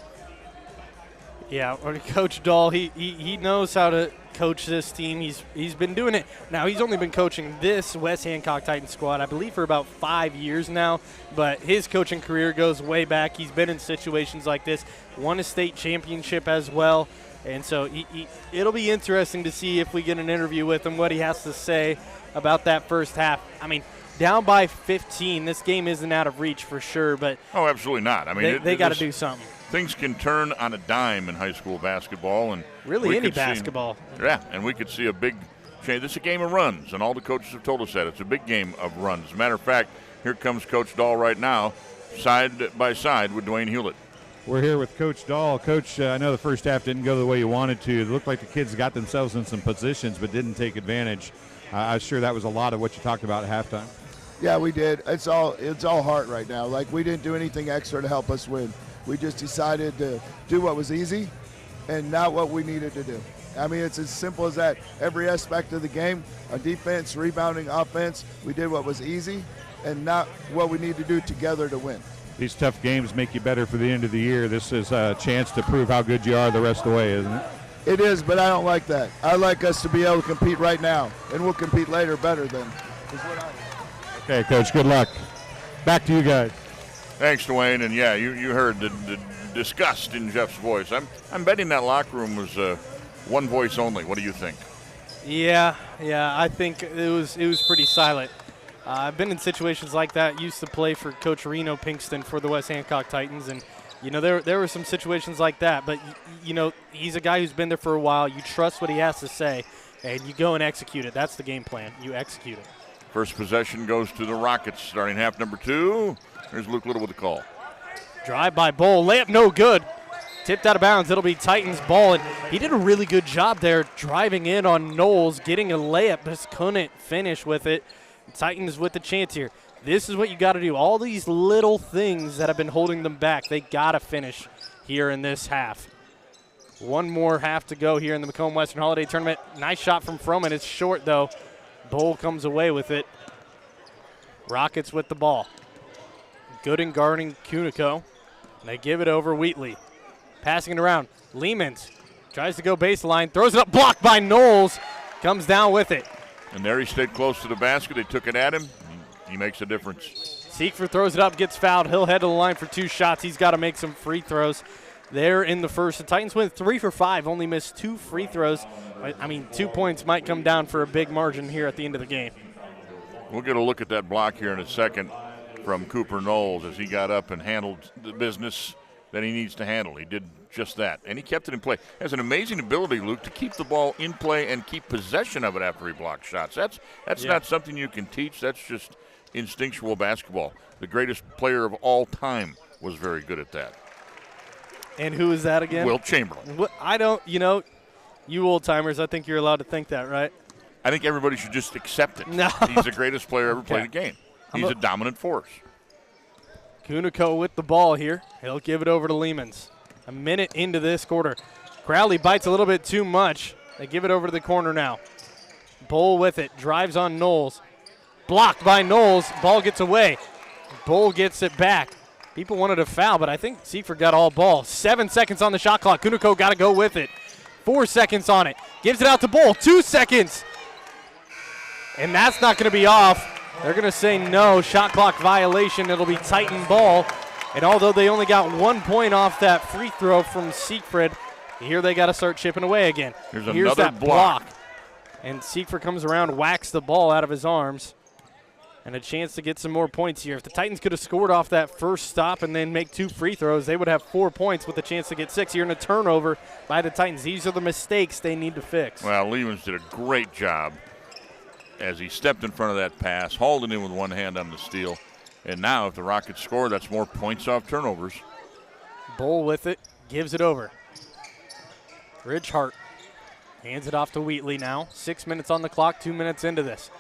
Yeah, Coach Dahl, he knows how to coach this team. He's been doing it. Now, he's only been coaching this West Hancock Titans squad, I believe, for about 5 years now. But his coaching career goes way back. He's been in situations like this, won a state championship as well. And so it'll be interesting to see if we get an interview with him, what he has to say about that first half. I mean, down by 15, this game isn't out of reach for sure. But oh, absolutely not. I mean, they got to do something. Things can turn on a dime in high school basketball, and really any basketball. And we could see a big change. This is a game of runs, and all the coaches have told us that. It's a big game of runs. As a matter of fact, here comes Coach Dahl right now, side by side with Dwayne Hulett. We're here with Coach Dahl. Coach, I know the first half didn't go the way you wanted to. It looked like the kids got themselves in some positions but didn't take advantage. I'm sure that was a lot of what you talked about at halftime. Yeah, we did. It's all heart right now. Like, we didn't do anything extra to help us win. We just decided to do what was easy and not what we needed to do. I mean, it's as simple as that. Every aspect of the game, our defense, rebounding, offense, we did what was easy and not what we need to do together to win. These tough games make you better for the end of the year. This is a chance to prove how good you are the rest of the way, isn't it? It is, but I don't like that. I like us to be able to compete right now, and we'll compete later better than is what I. Okay, Coach, good luck. Back to you guys. Thanks, Dwayne. And yeah, you heard the disgust in Jeff's voice. I'm betting that locker room was one voice only. What do you think? Yeah, I think it was pretty silent. I've been in situations like that. Used to play for Coach Reno Pinkston for the West Hancock Titans, and there were some situations like that. But he's a guy who's been there for a while. You trust what he has to say, and you go and execute it. That's the game plan. You execute it. First possession goes to the Rockets, starting half number 2. Here's Luke Little with the call. Drive by Bowl. Layup no good. Tipped out of bounds. It'll be Titans ball. And he did a really good job there driving in on Knowles, getting a layup, but just couldn't finish with it. Titans with the chance here. This is what you got to do. All these little things that have been holding them back, they got to finish here in this half. One more half to go here in the Macomb Western Holiday Tournament. Nice shot from Froman. It's short, though. Bowl comes away with it. Rockets with the ball. Gooden guarding Cunico. They give it over Wheatley. Passing it around. Lehmans tries to go baseline. Throws it up. Blocked by Knowles. Comes down with it. And there he stayed close to the basket. They took it at him. He makes a difference. Seekford throws it up, gets fouled. He'll head to the line for 2 shots. He's got to make some free throws there in the first. The Titans went 3 for 5, only missed 2 free throws. 2 points might come down for a big margin here at the end of the game. We'll get a look at that block here in a second from Cooper Knowles as he got up and handled the business that he needs to handle. He did just that, and he kept it in play. Has an amazing ability, Luke, to keep the ball in play and keep possession of it after he blocks shots. That's not something you can teach. That's just instinctual basketball. The greatest player of all time was very good at that. And who is that again? Wilt Chamberlain. I don't, you old-timers, I think you're allowed to think that, right? I think everybody should just accept it. No. He's the greatest player ever played a game. He's a dominant force. Cunico with the ball here. He'll give it over to Lehmans. A minute into this quarter. Crowley bites a little bit too much. They give it over to the corner now. Bowl with it. Drives on Knowles. Blocked by Knowles. Ball gets away. Bowl gets it back. People wanted a foul, but I think Seaford got all ball. 7 seconds on the shot clock. Cunico got to go with it. 4 seconds on it. Gives it out to Bowl. 2 seconds. And that's not going to be off. They're going to say no. Shot clock violation. It'll be Titan ball. And although they only got 1 point off that free throw from Siegfried, here they got to start chipping away again. Here's another that block. And Siegfried comes around, whacks the ball out of his arms. And a chance to get some more points here. If the Titans could have scored off that first stop and then make 2 free throws, they would have 4 points with a chance to get 6 here in a turnover by the Titans. These are the mistakes they need to fix. Well, Lehmans did a great job as he stepped in front of that pass, hauled it in with one hand on the steal. And now if the Rockets score, that's more points off turnovers. Bowl with it. gives it over. Ridgehart hands it off to Wheatley now. 6 minutes on the clock, 2 minutes into this.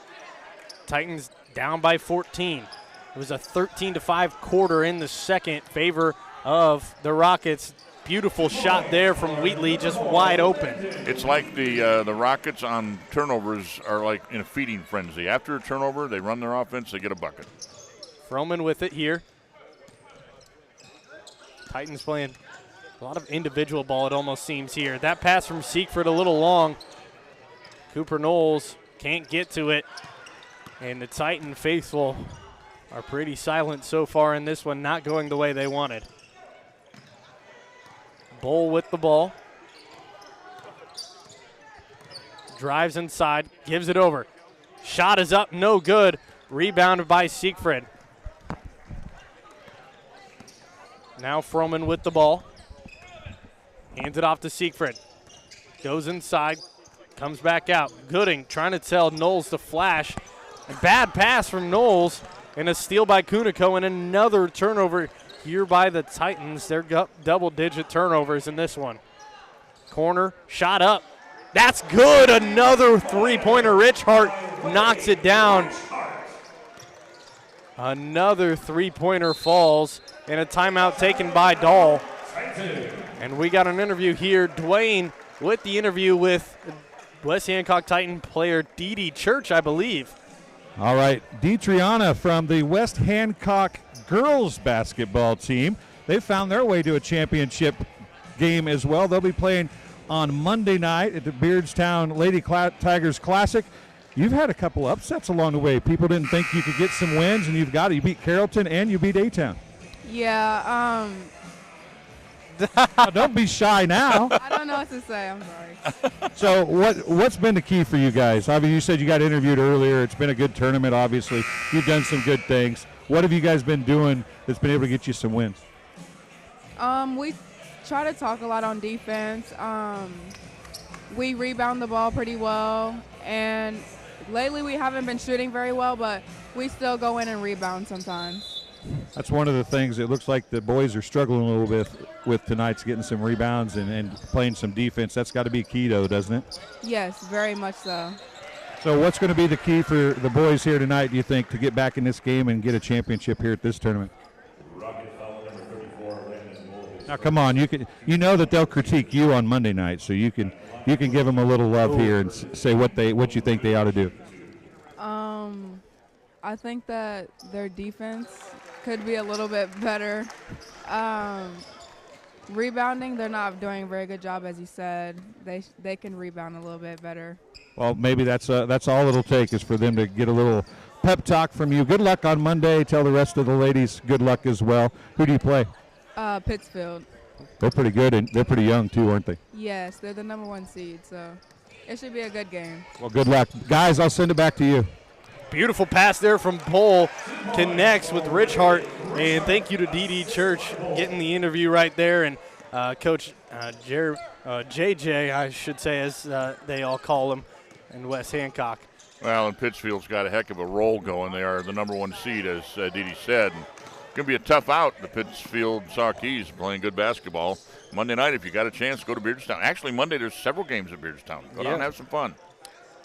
Titans down by 14. It was a 13-5 quarter in the second, favor of the Rockets. Beautiful shot there from Wheatley, just wide open. It's like the Rockets on turnovers are like in a feeding frenzy. After a turnover, they run their offense, they get a bucket. Froman with it here. Titans playing a lot of individual ball, it almost seems here. That pass from Siegfried a little long. Cooper Knowles can't get to it. And the Titan faithful are pretty silent so far in this one, not going the way they wanted. Bull with the ball. Drives inside, gives it over. Shot is up, no good. Rebounded by Siegfried. Now Froman with the ball. Hands it off to Siegfried. Goes inside, comes back out. Gooding trying to tell Knowles to flash. A bad pass from Knowles and a steal by Cunico and another turnover here by the Titans. They're double-digit turnovers in this one. Corner, shot up. That's good. Another three-pointer. Ridgehart knocks it down. Another three-pointer falls, and a timeout taken by Dahl. And we got an interview here. Dwayne with the interview with West Hancock Titan player Dee Church, I believe. All right, Detriana from the West Hancock girls basketball team. They found their way to a championship game as well. They'll be playing on Monday night at the Beardstown Lady Tigers Classic. You've had a couple upsets along the way. People didn't think you could get some wins, and you've got it. You beat Carrollton and you beat A-Town. Yeah. Don't be shy now. I don't know what to say. I'm sorry. So what's been the key for you guys? I mean, you said you got interviewed earlier. It's been a good tournament, obviously. You've done some good things. What have you guys been doing that's been able to get you some wins? We try to talk a lot on defense. We rebound the ball pretty well, and lately we haven't been shooting very well, but we still go in and rebound sometimes. That's one of the things it looks like the boys are struggling a little bit with tonight's getting some rebounds and playing some defense. That's got to be key, though, doesn't it? Yes, very much so. So what's going to be the key for the boys here tonight, do you think, to get back in this game and get a championship here at this tournament? Now, come on, you know that they'll critique you on Monday night, so you can give them a little love here and say what you think they ought to do. I think that their defense could be a little bit better. Rebounding, they're not doing a very good job, as you said. They can rebound a little bit better. Well, maybe that's all it'll take is for them to get a little pep talk from you. Good luck on Monday. Tell the rest of the ladies good luck as well. Who do you play? Pittsfield. They're pretty good, and they're pretty young, too, aren't they? Yes, they're the #1 seed, so it should be a good game. Well, good luck. Guys, I'll send it back to you. Beautiful pass there from Bull. Connects with Ridgehart. And thank you to Dee Church getting the interview right there. And Coach JJ, I should say, as they all call him, in West Hancock. Well, and Pittsfield's got a heck of a roll going. They are the #1 seed, as Dee said. And it's going to be a tough out. The Pittsfield Sawkees playing good basketball. Monday night, if you got a chance, go to Beardstown. Actually, Monday there's several games at Beardstown. Go down and have some fun.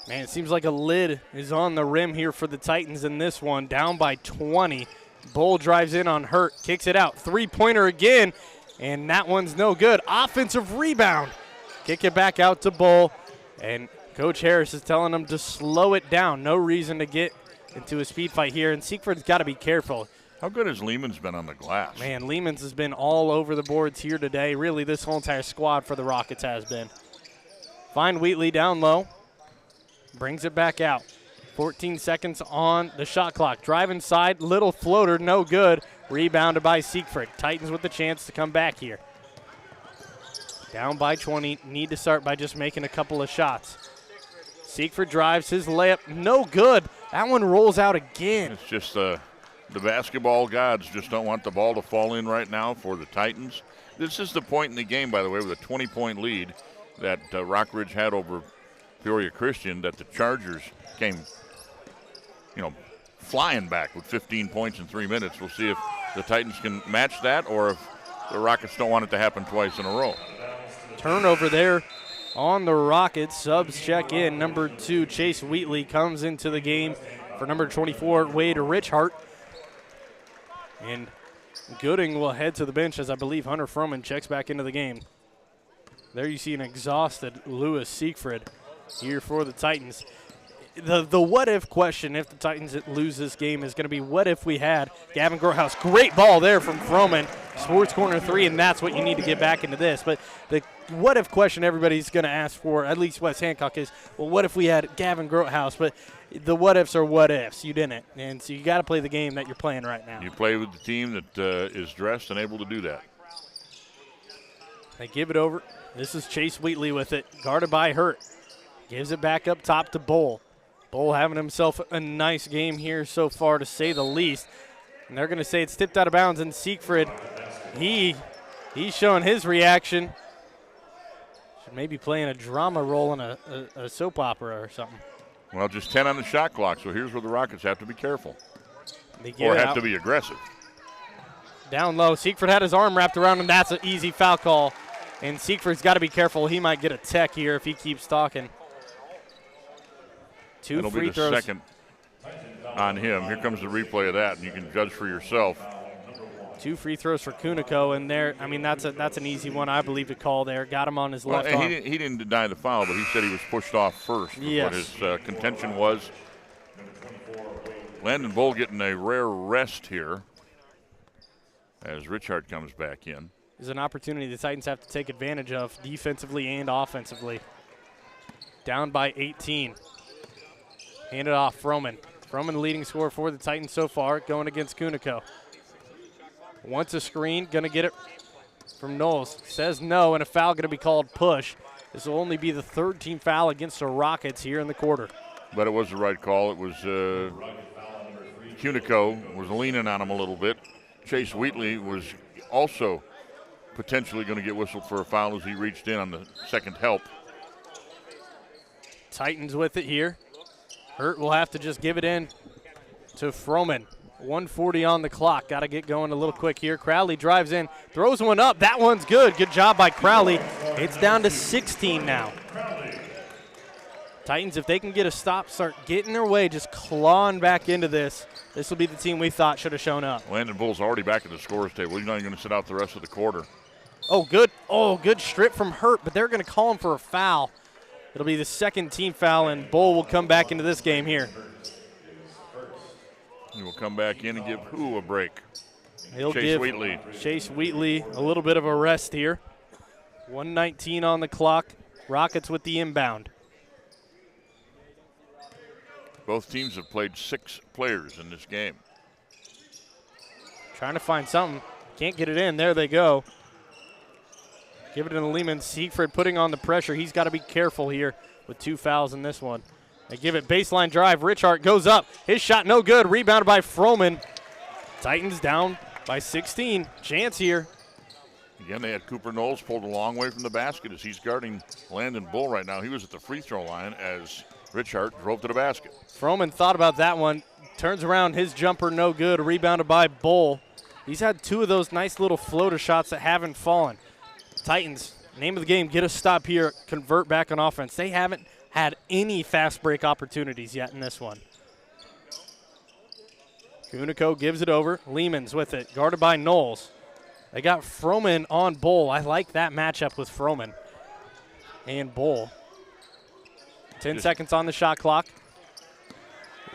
Man, it seems like a lid is on the rim here for the Titans in this one. Down by 20. Bull drives in on Hurt, kicks it out. Three-pointer again, and that one's no good. Offensive rebound. Kick it back out to Bull, and Coach Harris is telling him to slow it down. No reason to get into a speed fight here, and Siegfried's got to be careful. How good has Lehman's been on the glass? Man, Lehman's has been all over the boards here today. Really, this whole entire squad for the Rockets has been. Find Wheatley down low. Brings it back out. 14 seconds on the shot clock. Drive inside, little floater, no good. Rebounded by Siegfried. Titans with the chance to come back here. Down by 20. Need to start by just making a couple of shots. Siegfried drives his layup, no good. That one rolls out again. It's just the basketball gods just don't want the ball to fall in right now for the Titans. This is the point in the game, by the way, with a 20-point lead that Rockridge had over Peoria Christian, that the Chargers came, flying back with 15 points in 3 minutes. We'll see if the Titans can match that or if the Rockets don't want it to happen twice in a row. Turnover there on the Rockets. Subs check in. Number 2, Chase Wheatley comes into the game for number 24, Wade Richhart. And Gooding will head to the bench as I believe Hunter Froman checks back into the game. There you see an exhausted Lewis Siegfried here for the Titans. The what-if question if the Titans lose this game is going to be what if we had Gavin Grotehouse. Great ball there from Froman. Sports Corner 3, and that's what you need to get back into this. But the what-if question everybody's going to ask for, at least West Hancock, is, well, what if we had Gavin Grotehouse? But the what-ifs are what-ifs. You didn't. And so you got to play the game that you're playing right now. You play with the team that is dressed and able to do that. They give it over. This is Chase Wheatley with it, guarded by Hurt. Gives it back up top to Bull. Bull having himself a nice game here so far, to say the least. And they're going to say it's tipped out of bounds, and Siegfried, he's showing his reaction. Should maybe playing a drama role in a soap opera or something. Well, just 10 on the shot clock, so here's where the Rockets have to be careful. They get or have to be aggressive. Down low, Siegfried had his arm wrapped around him. That's an easy foul call. And Siegfried's got to be careful. He might get a tech here if he keeps talking. That'll be the second on him. Here comes the replay of that, and you can judge for yourself. 2 free throws for Kunico, and there, I mean, that's an easy one, I believe, to call there. Got him on his left arm. He didn't deny the foul, but he said he was pushed off first. Yes. What his contention was. Landon Bull getting a rare rest here as Richard comes back in. Is an opportunity the Titans have to take advantage of defensively and offensively. Down by 18. Handed off Froman. Froman leading scorer for the Titans so far, going against Kunico. Wants a screen, gonna get it from Knowles. Says no, and a foul gonna be called push. This will only be the 3rd team foul against the Rockets here in the quarter. But it was the right call. It was Kunico was leaning on him a little bit. Chase Wheatley was also potentially going to get whistled for a foul as he reached in on the second help. Titans with it here. Hurt will have to just give it in to Froman. 1:40 on the clock. Got to get going a little quick here. Crowley drives in, throws one up. That one's good. Good job by Crowley. It's down to 16 now. Titans, if they can get a stop, start getting their way, just clawing back into this. This will be the team we thought should have shown up. Landon Bull's already back at the scorer's table. He's not even going to sit out the rest of the quarter. Oh, good. Oh, good strip from Hurt, but they're going to call him for a foul. It'll be the 2nd team foul, and Bull will come back into this game here. He will come back in and give who a break? He'll Chase give Wheatley. Chase Wheatley a little bit of a rest here. 1:19 on the clock. Rockets with the inbound. Both teams have played 6 players in this game. Trying to find something. Can't get it in. There they go. Give it to Lehman. Siegfried putting on the pressure. He's got to be careful here with 2 fouls in this one. They give it baseline drive. Richard goes up. His shot no good. Rebounded by Froman. Titans down by 16. Chance here. Again, they had Cooper Knowles pulled a long way from the basket as he's guarding Landon Bull right now. He was at the free throw line as Richard drove to the basket. Froman thought about that one. Turns around. His jumper no good. Rebounded by Bull. He's had 2 of those nice little floater shots that haven't fallen. Titans, name of the game, get a stop here, convert back on offense. They haven't had any fast break opportunities yet in this one. Kunico gives it over. Lehman's with it, guarded by Knowles. They got Froman on Bull. I like that matchup with Froman and Bull. 10 seconds on the shot clock.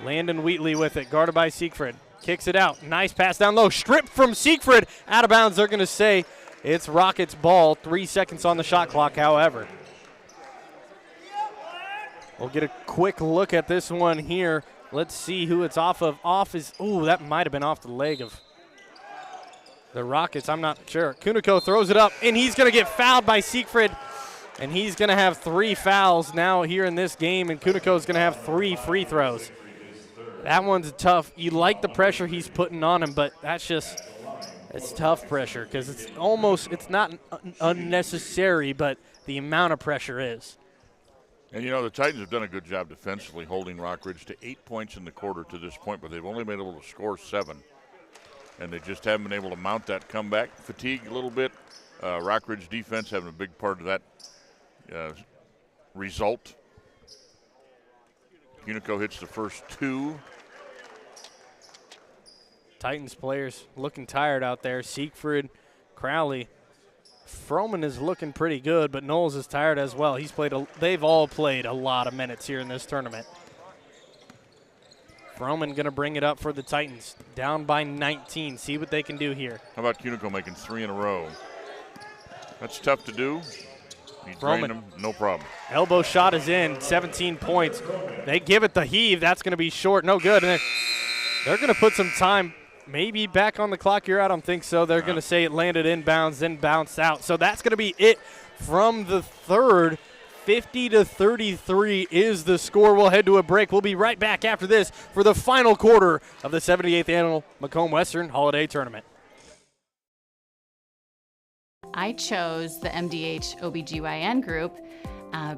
Landon Wheatley with it, guarded by Siegfried. Kicks it out. Nice pass down low. Stripped from Siegfried. Out of bounds, they're going to say it's Rockets ball. 3 seconds on the shot clock, however. We'll get a quick look at this one here. Let's see who it's off of. That might have been off the leg of the Rockets. I'm not sure. Kunico throws it up, and he's going to get fouled by Siegfried. And he's going to have 3 fouls now here in this game, and Kunico's going to have 3 free throws. That one's tough. You like the pressure he's putting on him, but it's tough pressure because it's not unnecessary, but the amount of pressure is. And, you know, the Titans have done a good job defensively holding Rockridge to 8 points in the quarter to this point, but they've only been able to score 7. and they just haven't been able to mount that comeback fatigue a little bit. Rockridge defense having a big part of that result. Unico hits the first 2. Titans players looking tired out there. Siegfried, Crowley. Froman is looking pretty good, but Knowles is tired as well. They've all played a lot of minutes here in this tournament. Froman going to bring it up for the Titans. Down by 19. See what they can do here. How about Unico making 3 in a row? That's tough to do. You drain them, no problem. Elbow shot is in, 17 points. They give it the heave. That's going to be short, no good. And they're going to put some time maybe back on the clock here. I don't think so. They're going to say it landed inbounds, then bounced out. So that's going to be it from the third. 50-33 is the score. We'll head to a break. We'll be right back after this for the final quarter of the 78th Annual Macomb Western Holiday Tournament. I chose the MDH OBGYN group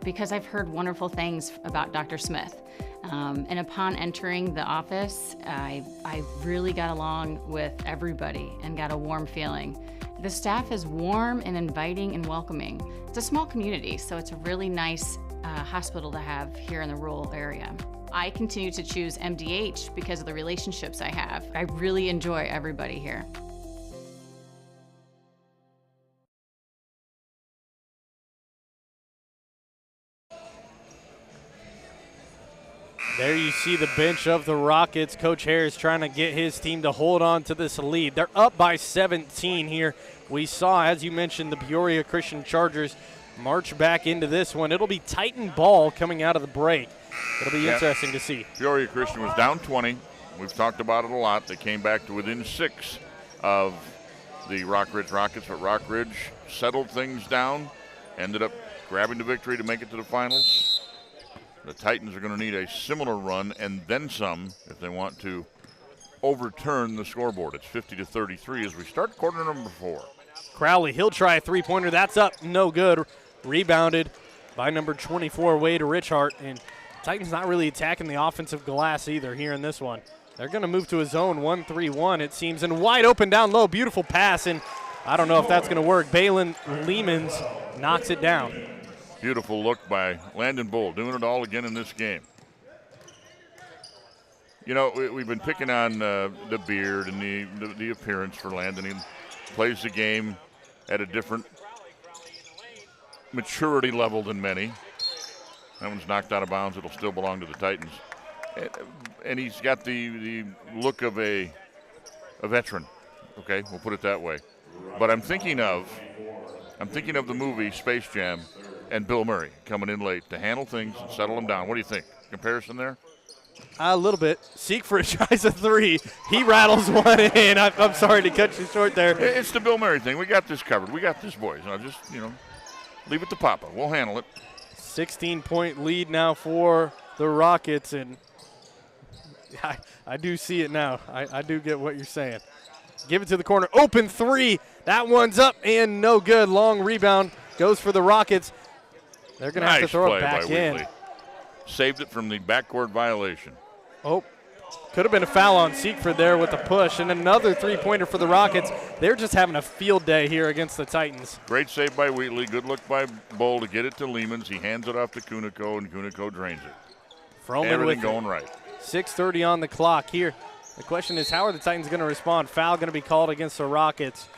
because I've heard wonderful things about Dr. Smith. And upon entering the office, I really got along with everybody and got a warm feeling. The staff is warm and inviting and welcoming. It's a small community, so it's a really nice hospital to have here in the rural area. I continue to choose MDH because of the relationships I have. I really enjoy everybody here. There you see the bench of the Rockets. Coach Harris trying to get his team to hold on to this lead. They're up by 17 here. We saw, as you mentioned, the Peoria Christian Chargers march back into this one. It'll be Titan ball coming out of the break. It'll be interesting to see. Peoria Christian was down 20. We've talked about it a lot. They came back to within 6 of the Rockridge Rockets, but Rockridge settled things down, ended up grabbing the victory to make it to the finals. The Titans are going to need a similar run and then some if they want to overturn the scoreboard. It's 50-33 as we start quarter number 4. Crowley, he'll try a three-pointer. That's up, no good. Rebounded by number 24, Wade Richhart. And Titans not really attacking the offensive glass either here in this one. They're going to move to a zone 1-3-1, it seems. And wide open down low, beautiful pass. And I don't know if that's going to work. Balin Lehmans knocks it down. Beautiful look by Landon Bull, doing it all again in this game. You know, we've been picking on the beard and the appearance for Landon. He plays the game at a different maturity level than many. That one's knocked out of bounds. It'll still belong to the Titans. And he's got the look of a veteran. Okay, we'll put it that way. But I'm thinking of the movie Space Jam and Bill Murray coming in late to handle things and settle them down. What do you think? Comparison there? A little bit. Siegfried tries a 3. He rattles one in. I'm sorry to cut you short there. It's the Bill Murray thing. We got this covered. We got this, boys. Now just, leave it to Papa. We'll handle it. 16-point lead now for the Rockets, and I do see it now. I do get what you're saying. Give it to the corner. Open 3. That one's up and no good. Long rebound goes for the Rockets. They're going to have to throw it back in. Wheatley. Saved it from the backcourt violation. Oh, could have been a foul on Siegfried there with the push. And another three-pointer for the Rockets. They're just having a field day here against the Titans. Great save by Wheatley. Good look by Bull to get it to Lehmans. He hands it off to Kunico, and Kunico drains it. Froman Everything with going right. 6:30 on the clock here. The question is, how are the Titans going to respond? Foul going to be called against the Rockets.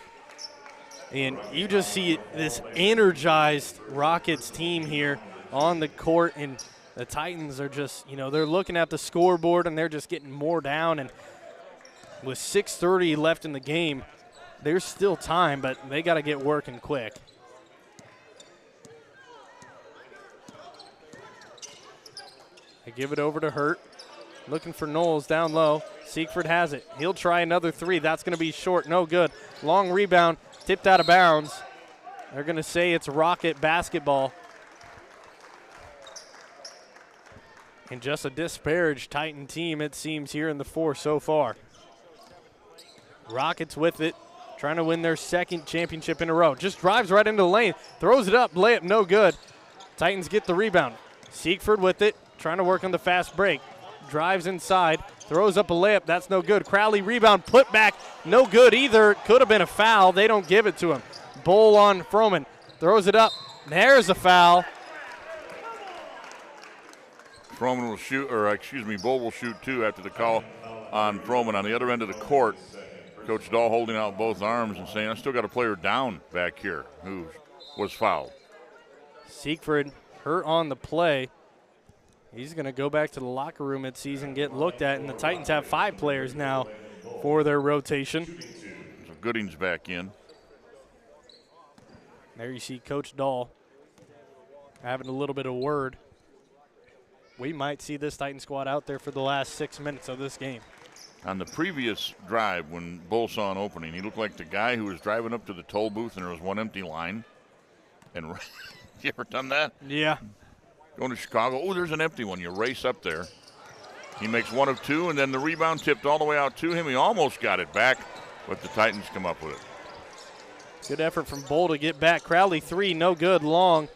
And you just see this energized Rockets team here on the court, and the Titans are just, they're looking at the scoreboard and they're just getting more down. And with 6:30 left in the game, there's still time, but they got to get working quick. They give it over to Hurt. Looking for Knowles down low. Siegfried has it. He'll try another 3. That's going to be short. No good. Long rebound. Tipped out of bounds. They're going to say it's Rocket basketball. And just a disparaged Titan team, it seems, here in the 4 so far. Rockets with it, trying to win their second championship in a row. Just drives right into the lane, throws it up, layup no good. Titans get the rebound. Siegfried with it, trying to work on the fast break. drives inside, throws up a layup. That's no good. Crowley rebound, put back, no good either. Could have been a foul. They don't give it to him. Bull on Froman, throws it up. There's a foul. Froman will shoot, Bull will shoot 2 after the call on Froman. On the other end of the court, Coach Dahl holding out both arms and saying, I still got a player down back here who was fouled. Siegfried hurt on the play. He's going to go back to the locker room mid-season, get looked at, and the Titans have 5 players now for their rotation. So Gooding's back in. There you see Coach Dahl having a little bit of word. We might see this Titan squad out there for the last 6 minutes of this game. On the previous drive, when Bull saw an opening, he looked like the guy who was driving up to the toll booth and there was one empty line. And you ever done that? Yeah. Going to Chicago, oh, there's an empty one. You race up there. He makes 1 of 2, and then the rebound tipped all the way out to him. He almost got it back, but the Titans come up with it. Good effort from Bull to get back. Crowley 3, no good, long.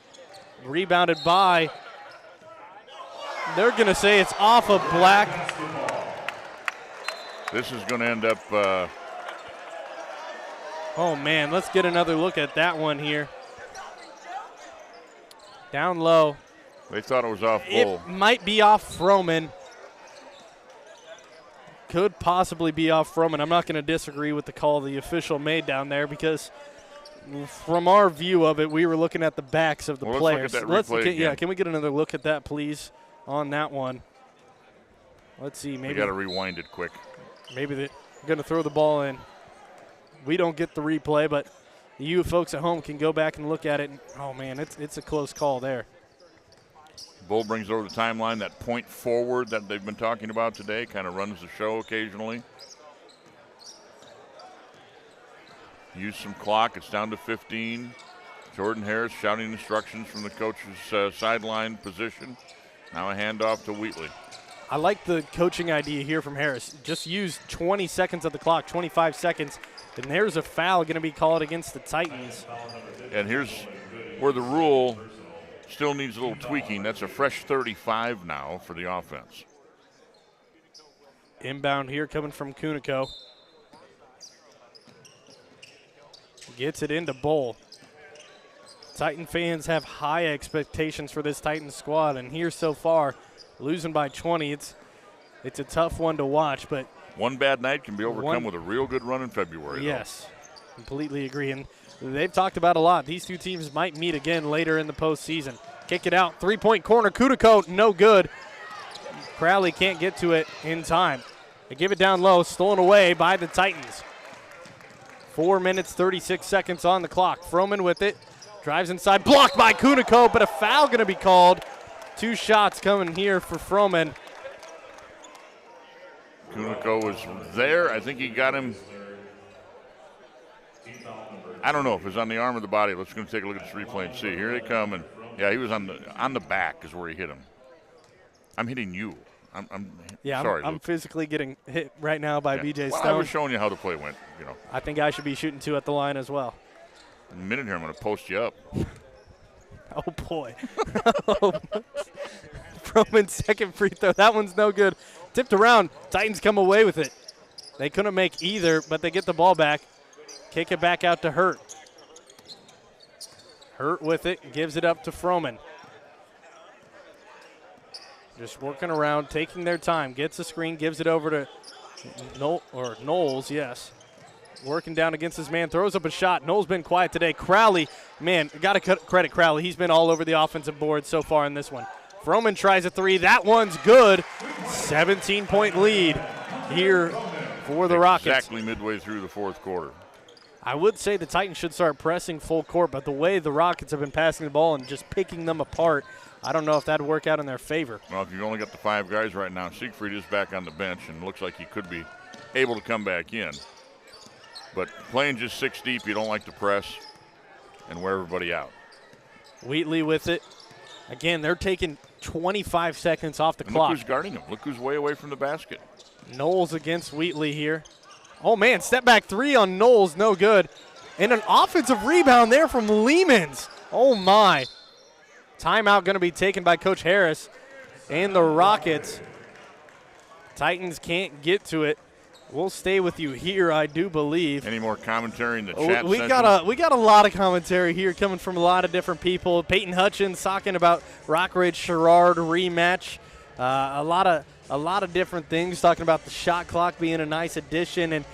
Rebounded by. They're going to say it's off of Black. This is going to end up. Oh, man, let's get another look at that one here. Down low. They thought it was off Bull. It might be off Froman. Could possibly be off Froman. I'm not going to disagree with the call the official made down there because from our view of it, we were looking at the backs of the players. Let's look at that replay again. Yeah, can we get another look at that, please, on that one? Let's see. Maybe we got to rewind it quick. Maybe they're going to throw the ball in. We don't get the replay, but you folks at home can go back and look at it. Oh, man, it's a close call there. Bull brings over the timeline. That point forward that they've been talking about today kind of runs the show occasionally. Use some clock. It's down to 15. Jordan Harris shouting instructions from the coach's sideline position. Now a handoff to Wheatley. I like the coaching idea here from Harris. Just use 20 seconds of the clock, 25 seconds, and there's a foul going to be called against the Titans. And here's where the rule still needs a little tweaking. That's a fresh 35 now for the offense. Inbound here coming from Cunico. Gets it into Bull. Titan fans have high expectations for this Titan squad, and here so far, losing by 20, it's a tough one to watch. But one bad night can be overcome with a real good run in February. Yes, completely agree. And they've talked about a lot. These two teams might meet again later in the postseason. Kick it out, three-point corner. Cunico, no good. Crowley can't get to it in time. They give it down low, stolen away by the Titans. 4 minutes, 36 seconds on the clock. Froman with it, drives inside, blocked by Cunico, but a foul going to be called. 2 shots coming here for Froman. Cunico was there. I think he got him. I don't know if it was on the arm or the body. Let's go take a look at this replay and see. Here they come, and yeah, he was on the back is where he hit him. I'm hitting you. I'm sorry. I'm physically getting hit right now by BJ Stone. I was showing you how the play went. I think I should be shooting 2 at the line as well. In a minute here, I'm going to post you up. Oh boy. Froman's second free throw. That one's no good. Tipped around. Titans come away with it. They couldn't make either, but they get the ball back. Kick it back out to Hurt. Hurt with it, gives it up to Froman. Just working around, taking their time. Gets a screen, gives it over to Knowles, yes. Working down against his man, throws up a shot. Knowles been quiet today. Crowley, man, got to credit Crowley. He's been all over the offensive board so far in this one. Froman tries a 3. That one's good. 17-point lead here for the Rockets. Exactly midway through the fourth quarter. I would say the Titans should start pressing full court, but the way the Rockets have been passing the ball and just picking them apart, I don't know if that would work out in their favor. Well, if you've only got the 5 guys right now, Siegfried is back on the bench and looks like he could be able to come back in. But playing just 6 deep, you don't like to press and wear everybody out. Wheatley with it. Again, they're taking 25 seconds off the clock. Look who's guarding him. Look who's way away from the basket. Knowles against Wheatley here. Oh, man, step back 3 on Knowles, no good. And an offensive rebound there from Lehmans. Oh, my. Timeout going to be taken by Coach Harris. And the Rockets Titans can't get to it. We'll stay with you here, I do believe. Any more commentary in the chat we session? got a lot of commentary here coming from a lot of different people. Peyton Hutchins talking about Rockridge Sherrard rematch. A lot of different things, talking about the shot clock being a nice addition. And,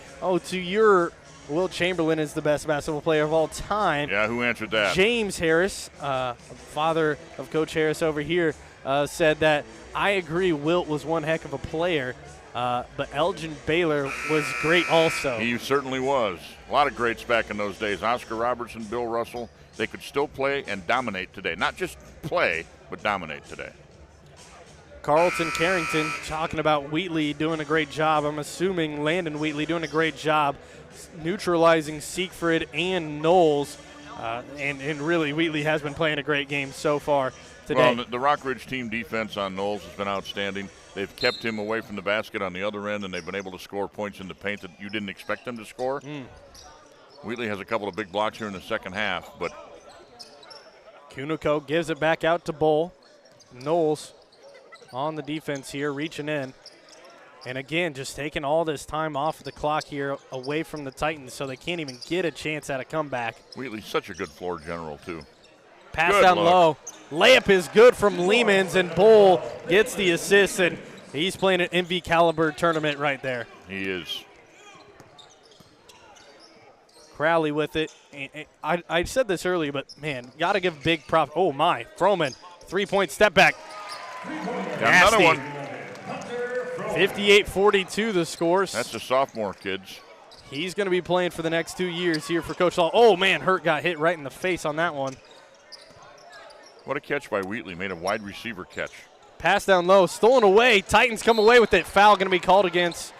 to your Will Chamberlain is the best basketball player of all time. Yeah, who answered that? James Harris, father of Coach Harris over here, said that I agree Wilt was one heck of a player. But Elgin Baylor was great also. He certainly was. A lot of greats back in those days. Oscar Robertson, Bill Russell, they could still play and dominate today. Not just play, but dominate today. Carlton Carrington talking about Wheatley doing a great job. I'm assuming Landon Wheatley doing a great job neutralizing Siegfried and Knowles. And really, Wheatley has been playing a great game so far today. Well, the Rockridge team defense on Knowles has been outstanding. They've kept him away from the basket on the other end, and they've been able to score points in the paint that you didn't expect them to score. Wheatley has a couple of big blocks here in the second half, but Kuniko gives it back out to Bull. Knowles on the defense here, reaching in. And again, just taking all this time off the clock here away from the Titans so they can't even get a chance at a comeback. Wheatley's such a good floor general, too. Pass good down look. low. Layup is good from Lehmans, and Bull gets the assist, and he's playing an MV caliber tournament right there. He is. Crowley with it. And I said this earlier, but, man, got to give big props. Oh, my. Froman, three-point step back. Got another one. 58-42 the scores. That's a sophomore, kids. He's going to be playing for the next 2 years here for Coach Hall. Oh, man, Hurt got hit right in the face on that one. What a catch by Wheatley. Made a wide receiver catch. Pass down low, stolen away. Titans come away with it. Foul going to be called against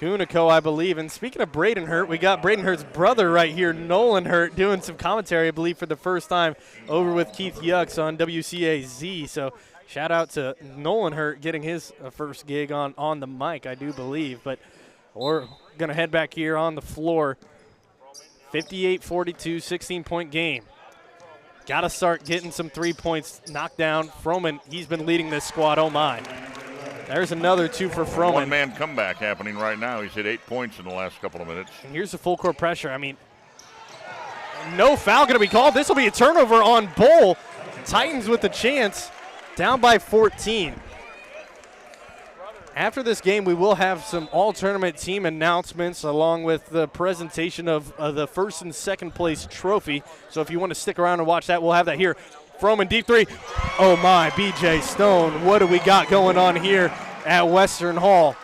Kuniko, I believe. And speaking of Braden Hurt, we got Braden Hurt's brother right here, Nolan Hurt, doing some commentary, I believe, for the first time over with Keith Yucks on WCAZ. So shout out to Nolan Hurt getting his first gig on the mic, I do believe. But we're going to head back here on the floor. 58-42, 16-point game. Got to start getting some 3 points knocked down. Froman, he's been leading this squad. Oh, my. There's another two for Froman. One-man comeback happening right now. He's hit 8 points in the last couple of minutes. And here's the full court pressure. I mean, no foul going to be called. This will be a turnover on Bull. Titans with the chance, down by 14. After this game, we will have some all-tournament team announcements along with the presentation of the first and second place trophy. So if you want to stick around and watch that, we'll have that here. Froman, deep three. Oh, my, BJ Stone. What do we got going on here at Western Hall?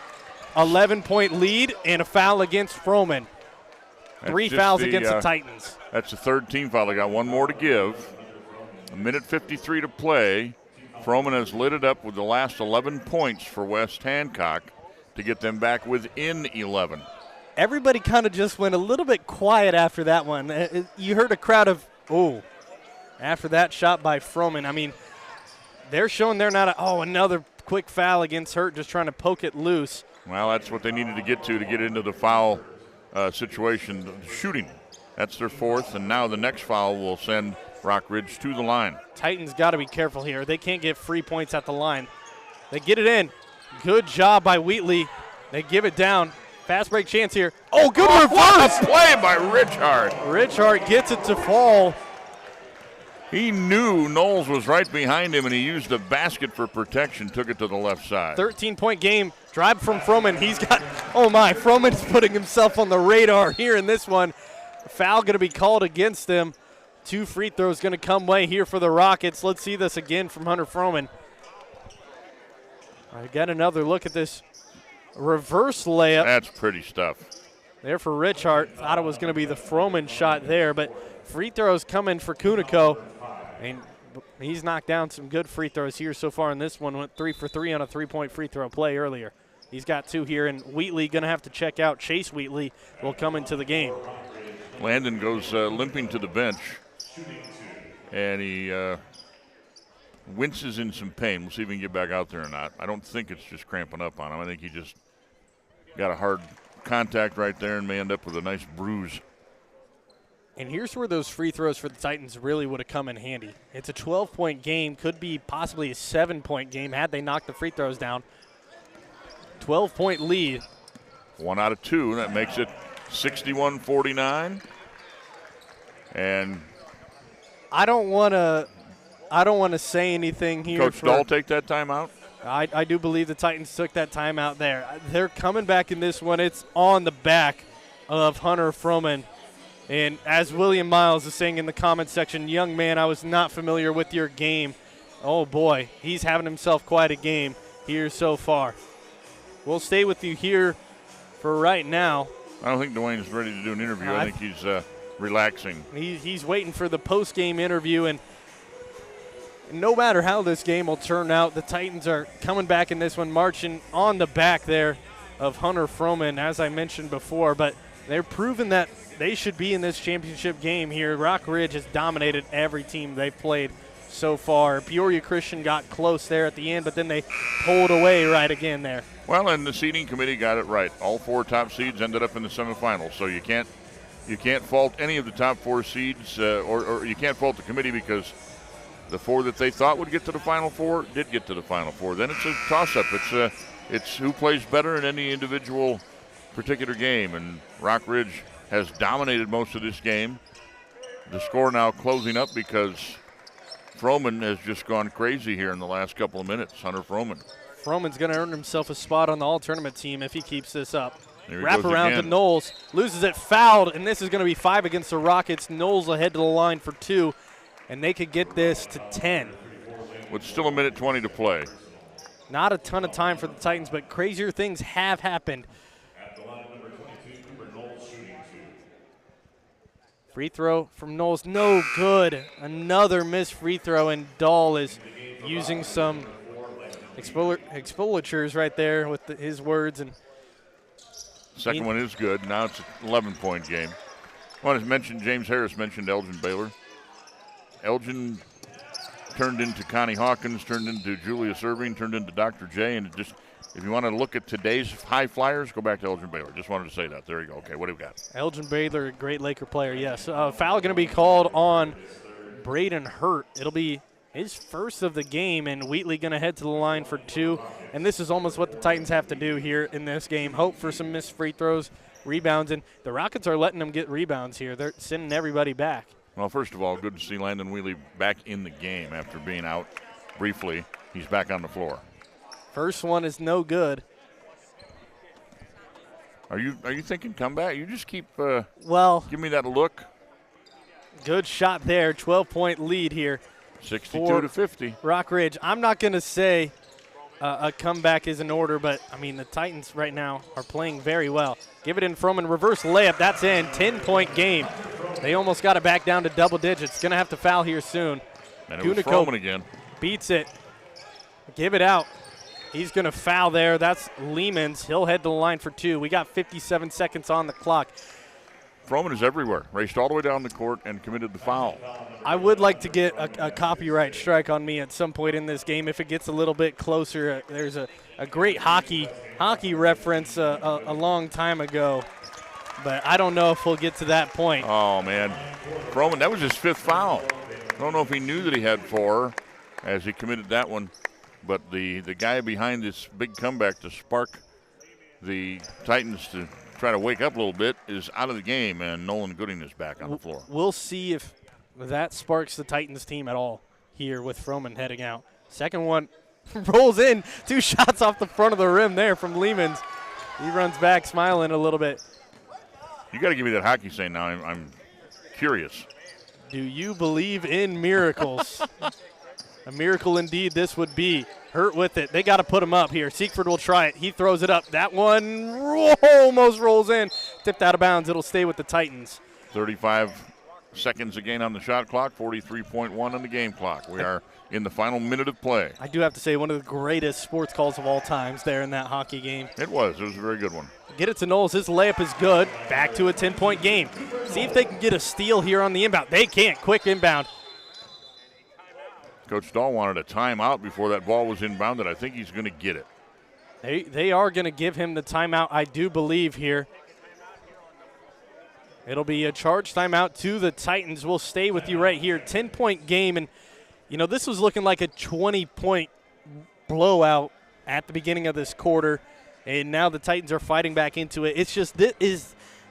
11-point lead and a foul against Froman. Three fouls against the Titans. That's the third team foul. They got one more to give. A minute 53 to play. Froman has lit it up with the last 11 points for West Hancock to get them back within 11. Everybody kind of just went a little bit quiet after that one. You heard a crowd of, oh, after that shot by Froman. I mean, they're showing they're not, another quick foul against Hurt, just trying to poke it loose. Well, that's what they needed to get into the foul situation, shooting. That's their fourth, and now the next foul will send Rockridge to the line. Titans got to be careful here. They can't get free points at the line. They get it in. Good job by Wheatley. They give it down. Fast break chance here. Oh, good reverse. What a play by Richard. Richard gets it to fall. He knew Knowles was right behind him, and he used the basket for protection, took it to the left side. 13-point game. Drive from Froman. He's got, Froman's putting himself on the radar here in this one. Foul going to be called against him. 2 free throws going to come way here for the Rockets. Let's see this again from Hunter Froman. I got another look at this reverse layup. That's pretty stuff. There for Richard. Thought it was going to be the Froman shot there, but free throws coming for Kuniko. And he's knocked down some good free throws here so far in this one. Went 3 for 3 on a 3-point free throw play earlier. He's got 2 here, and Wheatley going to have to check out. Chase Wheatley will come into the game. Landon goes limping to the bench, and he winces in some pain. We'll see if he can get back out there or not. I don't think it's just cramping up on him. I think he just got a hard contact right there and may end up with a nice bruise. And here's where those free throws for the Titans really would have come in handy. It's a 12-point game, could be possibly a 7-point game had they knocked the free throws down. 12-point lead. 1 out of 2. That makes it 61-49. And I don't want to say anything here. Coach Dahl take that timeout? I do believe the Titans took that timeout there. They're coming back in this one. It's on the back of Hunter Froman. And as William Miles is saying in the comment section, young man, I was not familiar with your game. Oh, boy, he's having himself quite a game here so far. We'll stay with you here for right now. I don't think Dwayne's ready to do an interview. I think he's relaxing. He's waiting for the post-game interview, and no matter how this game will turn out, the Titans are coming back in this one, marching on the back there of Hunter Froman, as I mentioned before. But they're proving that they should be in this championship game here. Rockridge has dominated every team they've played so far. Peoria Christian got close there at the end, but then they pulled away right again there. Well, and the seeding committee got it right. All 4 top seeds ended up in the semifinals, so you can't fault any of the top 4 seeds, or you can't fault the committee because the 4 that they thought would get to the Final Four did get to the Final Four. Then it's a toss-up. It's who plays better in any individual particular game, and Rockridge has dominated most of this game. The score now closing up because Froman has just gone crazy here in the last couple of minutes. Hunter Froman. Froman's going to earn himself a spot on the all-tournament team if he keeps this up. Wrap around to Knowles, loses it, fouled, and this is going to be 5 against the Rockets. Knowles ahead to the line for 2, and they could get this to 10. With still a minute 20 to play. Not a ton of time for the Titans, but crazier things have happened. Free throw from Knowles, no good. Another missed free throw, and Dahl is using some expositures right there with his words. And second one is good. Now it's an 11-point game. Well, as mentioned, James Harris mentioned Elgin Baylor. Elgin turned into Connie Hawkins, turned into Julius Irving, turned into Dr. J, and just if you want to look at today's high flyers, go back to Elgin Baylor. Just wanted to say that. There you go. Okay, what do we got? Elgin Baylor, a great Laker player, yes. Foul going to be called on Braden Hurt. It'll be his first of the game, and Wheatley going to head to the line for 2. And this is almost what the Titans have to do here in this game. Hope for some missed free throws, rebounds, and the Rockets are letting them get rebounds here. They're sending everybody back. Well, first of all, good to see Landon Wheatley back in the game after being out briefly. He's back on the floor. First one is no good. Are you thinking comeback? You just keep give me that look. Good shot there. 12-point lead here. 62-50. Rockridge. I'm not going to say a comeback is in order, but, I mean, the Titans right now are playing very well. Give it in Froman. Reverse layup. That's in. 10-point game. They almost got it back down to double digits. Going to have to foul here soon. And it was Froman again. Beats it. Give it out. He's going to foul there. That's Lehman's. He'll head to the line for 2. We got 57 seconds on the clock. Froman is everywhere. Raced all the way down the court and committed the foul. I would like to get a copyright strike on me at some point in this game if it gets a little bit closer. There's a great hockey reference a long time ago, but I don't know if we'll get to that point. Oh, man. Froman, that was his 5th foul. I don't know if he knew that he had 4 as he committed that one. But the guy behind this big comeback to spark the Titans to try to wake up a little bit is out of the game, and Nolan Gooding is back on the floor. We'll see if that sparks the Titans team at all here with Froman heading out. Second one rolls in. 2 shots off the front of the rim there from Lehman's. He runs back smiling a little bit. You got to give me that hockey saying now. I'm curious. Do you believe in miracles? A miracle indeed this would be. Hurt with it. They got to put him up here. Seekford will try it. He throws it up. That one almost rolls in. Tipped out of bounds. It'll stay with the Titans. 35 seconds again on the shot clock, 43.1 on the game clock. We are in the final minute of play. I do have to say one of the greatest sports calls of all times there in that hockey game. It was a very good one. Get it to Knowles. His layup is good. Back to a 10-point game. See if they can get a steal here on the inbound. They can't. Quick inbound. Coach Dahl wanted a timeout before that ball was inbounded. I think he's going to get it. They are going to give him the timeout, I do believe, here. It'll be a charge timeout to the Titans. We'll stay with you right here. 10-point game. And, you know, this was looking like a 20-point blowout at the beginning of this quarter. and now the Titans are fighting back into it. It's just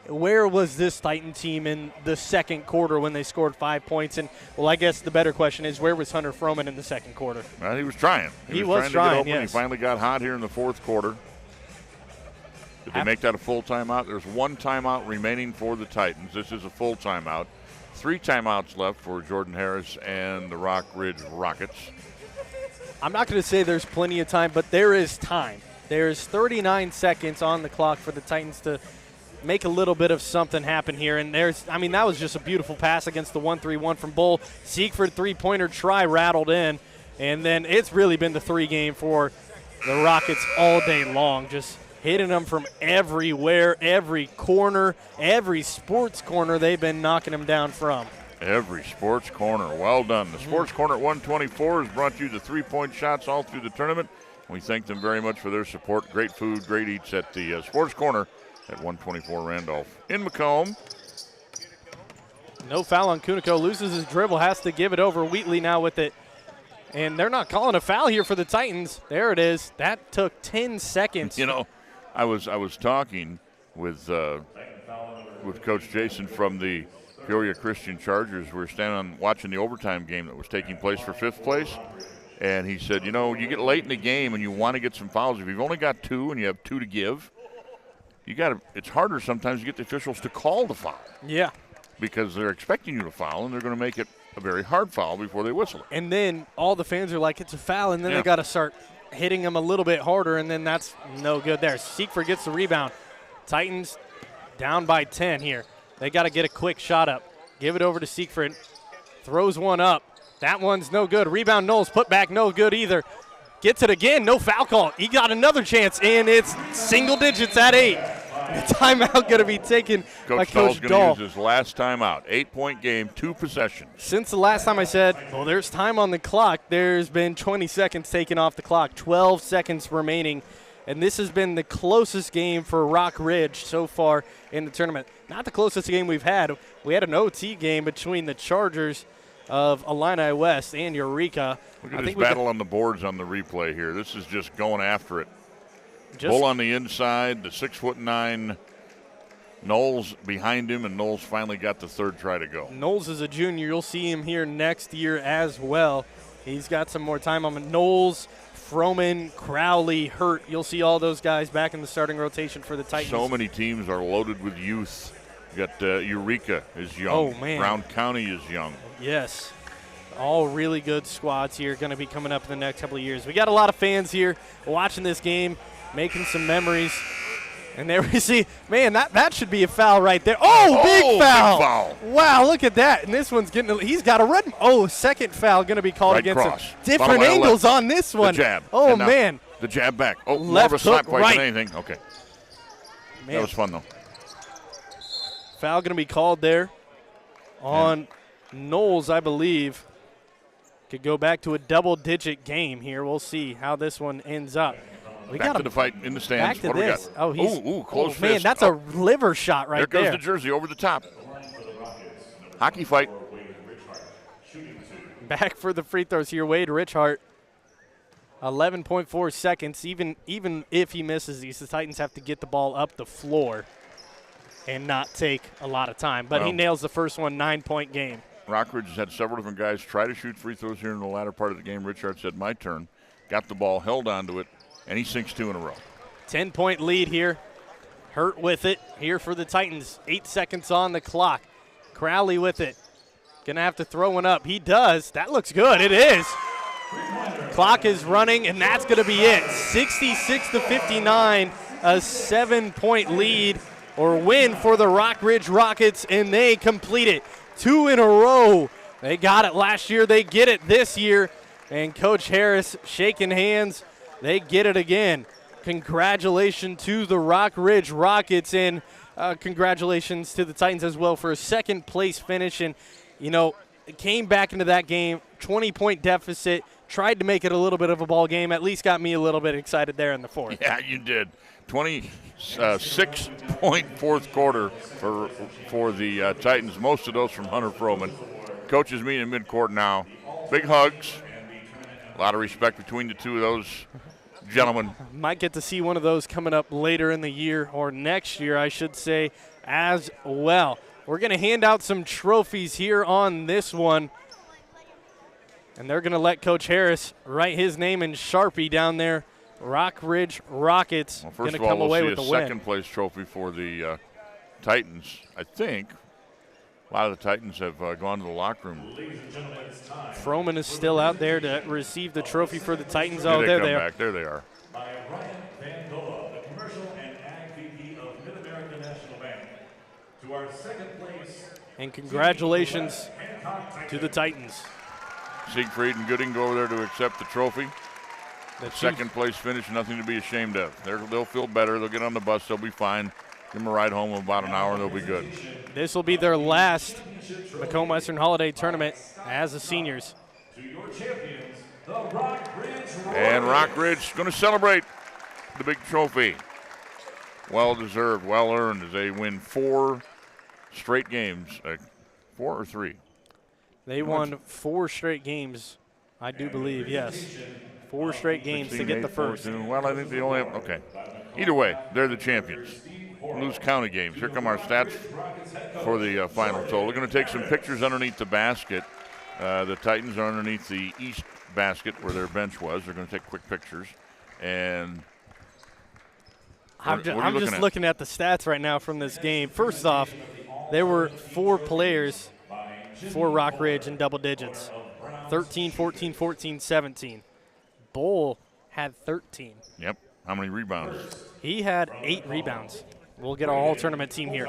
where was this Titan team in the second quarter when they scored 5 points? And, well, I guess the better question is, where was Hunter Froman in the second quarter? Well, he was trying. He was trying, to get open. yes. He finally got hot here in the fourth quarter. Did they make that a full timeout? There's one timeout remaining for the Titans. This is a full timeout. 3 timeouts left for Jordan Harris and the Rockridge Rockets. I'm not going to say there's plenty of time, but there is time. There's 39 seconds on the clock for the Titans to make a little bit of something happen here. And that was just a beautiful pass against the 1-3-1 from Bull. Siegfried three-pointer try rattled in. And then it's really been the 3 game for the Rockets all day long, just hitting them from everywhere, every corner, every sports corner they've been knocking them down from. Every sports corner. Well done. The Sports Corner at 124 has brought you the 3-point shots all through the tournament. We thank them very much for their support. Great food, great eats at the Sports Corner at 124 Randolph. In Macomb. No foul on Cunico. Loses his dribble, has to give it over. Wheatley now with it. And they're not calling a foul here for the Titans. There it is. That took 10 seconds. You know, I was talking with Coach Jason from the Peoria Christian Chargers. We were standing watching the overtime game that was taking place for 5th place. And he said, you know, you get late in the game and you want to get some fouls. If you've only got 2 and you have 2 to give, it's harder sometimes to get the officials to call the foul. Yeah. Because they're expecting you to foul, and they're going to make it a very hard foul before they whistle it. And then all the fans are like, it's a foul, and then they got to start hitting them a little bit harder, and then that's no good there. Siegfried gets the rebound. Titans down by 10 here. They got to get a quick shot up. Give it over to Siegfried. Throws one up. That one's no good. Rebound Knowles, put back, no good either. Gets it again, no foul call. He got another chance, and it's single digits at 8. The timeout going to be taken by Coach Dahl. Going to use his last timeout. 8-point game, 2 possessions. Since the last time I said, well, there's time on the clock, there's been 20 seconds taken off the clock, 12 seconds remaining. And this has been the closest game for Rockridge so far in the tournament. Not the closest game we've had. We had an OT game between the Chargers of Illini West and Eureka. Look at this battle on the boards on the replay here. This is just going after it. Bull on the inside, the 6'9" Knowles behind him, and Knowles finally got the 3rd try to go. Knowles is a junior. You'll see him here next year as well. He's got some more time on him. Knowles, Froman, Crowley, Hurt. You'll see all those guys back in the starting rotation for the Titans. So many teams are loaded with youth. You got Eureka is young. Oh, man. Brown County is young. Yes. All really good squads here going to be coming up in the next couple of years. We got a lot of fans here watching this game, making some memories. And there we see, man, that should be a foul right there. Oh, big foul. Big foul. Wow, look at that. And this one's he's got a red. Oh, second foul going to be called right against cross. him. Different angles on this one. The jab. Oh, man. The jab back. Oh, Left more of a slap hook, fight right. than anything. Okay. Man. That was fun, though. Foul going to be called there on Knowles, I believe. Could go back to a double-digit game here. We'll see how this one ends up. Back to the fight in the stands. Back to what this. do we got? Oh, close fist. Man, that's a liver shot right there. There goes the jersey over the top. Hockey fight. Back for the free throws here, Wade Richhart. 11.4 seconds. Even if he misses these, the Titans have to get the ball up the floor and not take a lot of time. But he nails the first one, 9-point game. Rockridge has had several different guys try to shoot free throws here in the latter part of the game. Richhart said, my turn. Got the ball, held onto it, and he sinks 2 in a row. 10-point lead here. Hurt with it here for the Titans. 8 seconds on the clock. Crowley with it. Gonna have to throw one up. He does. That looks good. It is. Clock is running, and that's gonna be it. 66-59, a 7-point lead or win for the Rockridge Rockets, and they complete it. 2 in a row. They got it last year. They get it this year. And Coach Harris shaking hands. They get it again. Congratulations to the Rockridge Rockets, and congratulations to the Titans as well for a second-place finish. And, you know, it came back into that game, 20-point deficit, tried to make it a little bit of a ball game, at least got me a little bit excited there in the fourth. Yeah, you did. 26-point fourth quarter for the Titans, most of those from Hunter Froman. Coaches meeting in midcourt now. Big hugs. A lot of respect between the two of those gentlemen. Might get to see one of those coming up later in the year, or next year, I should say, as well. We're going to hand out some trophies here on this one. And they're going to let Coach Harris write his name in Sharpie down there. Rockridge Rockets going to come away with the win. First of all, we'll see a second-place trophy for the Titans. I think a lot of the Titans have gone to the locker room. Froman is still out there to receive the trophy for the Titans. Oh, there they are. There they are. By Ryan Van Dola, the Commercial and Ag VP of Mid-America National Bank. To our second place. And congratulations to the Titans. Siegfried and Gooding go over there to accept the trophy. The second place finish, nothing to be ashamed of. They'll feel better. They'll get on the bus. They'll be fine. Give them a ride home in about an hour, and they'll be good. This will be their last Macomb Western Holiday Tournament as the seniors. To your champions, the Rockridge. And Rockridge going to celebrate the big trophy. Well deserved, well earned as they win 4 straight games. 4 or 3? They won 4 straight games, I do believe, yes. 4 straight games 16, to get the first. 14. Well, I think they only have, okay. Either way, they're the champions. Lose county games. Here come our stats for the final total. We're going to take some pictures underneath the basket. The Titans are underneath the east basket where their bench was. They're going to take quick pictures. And I'm just looking at the stats right now from this game. First off, there were 4 players for Rockridge in double digits. 13, 14, 14, 17. Bull had 13. Yep. How many rebounds? He had 8 rebounds. We'll get our all-tournament team here.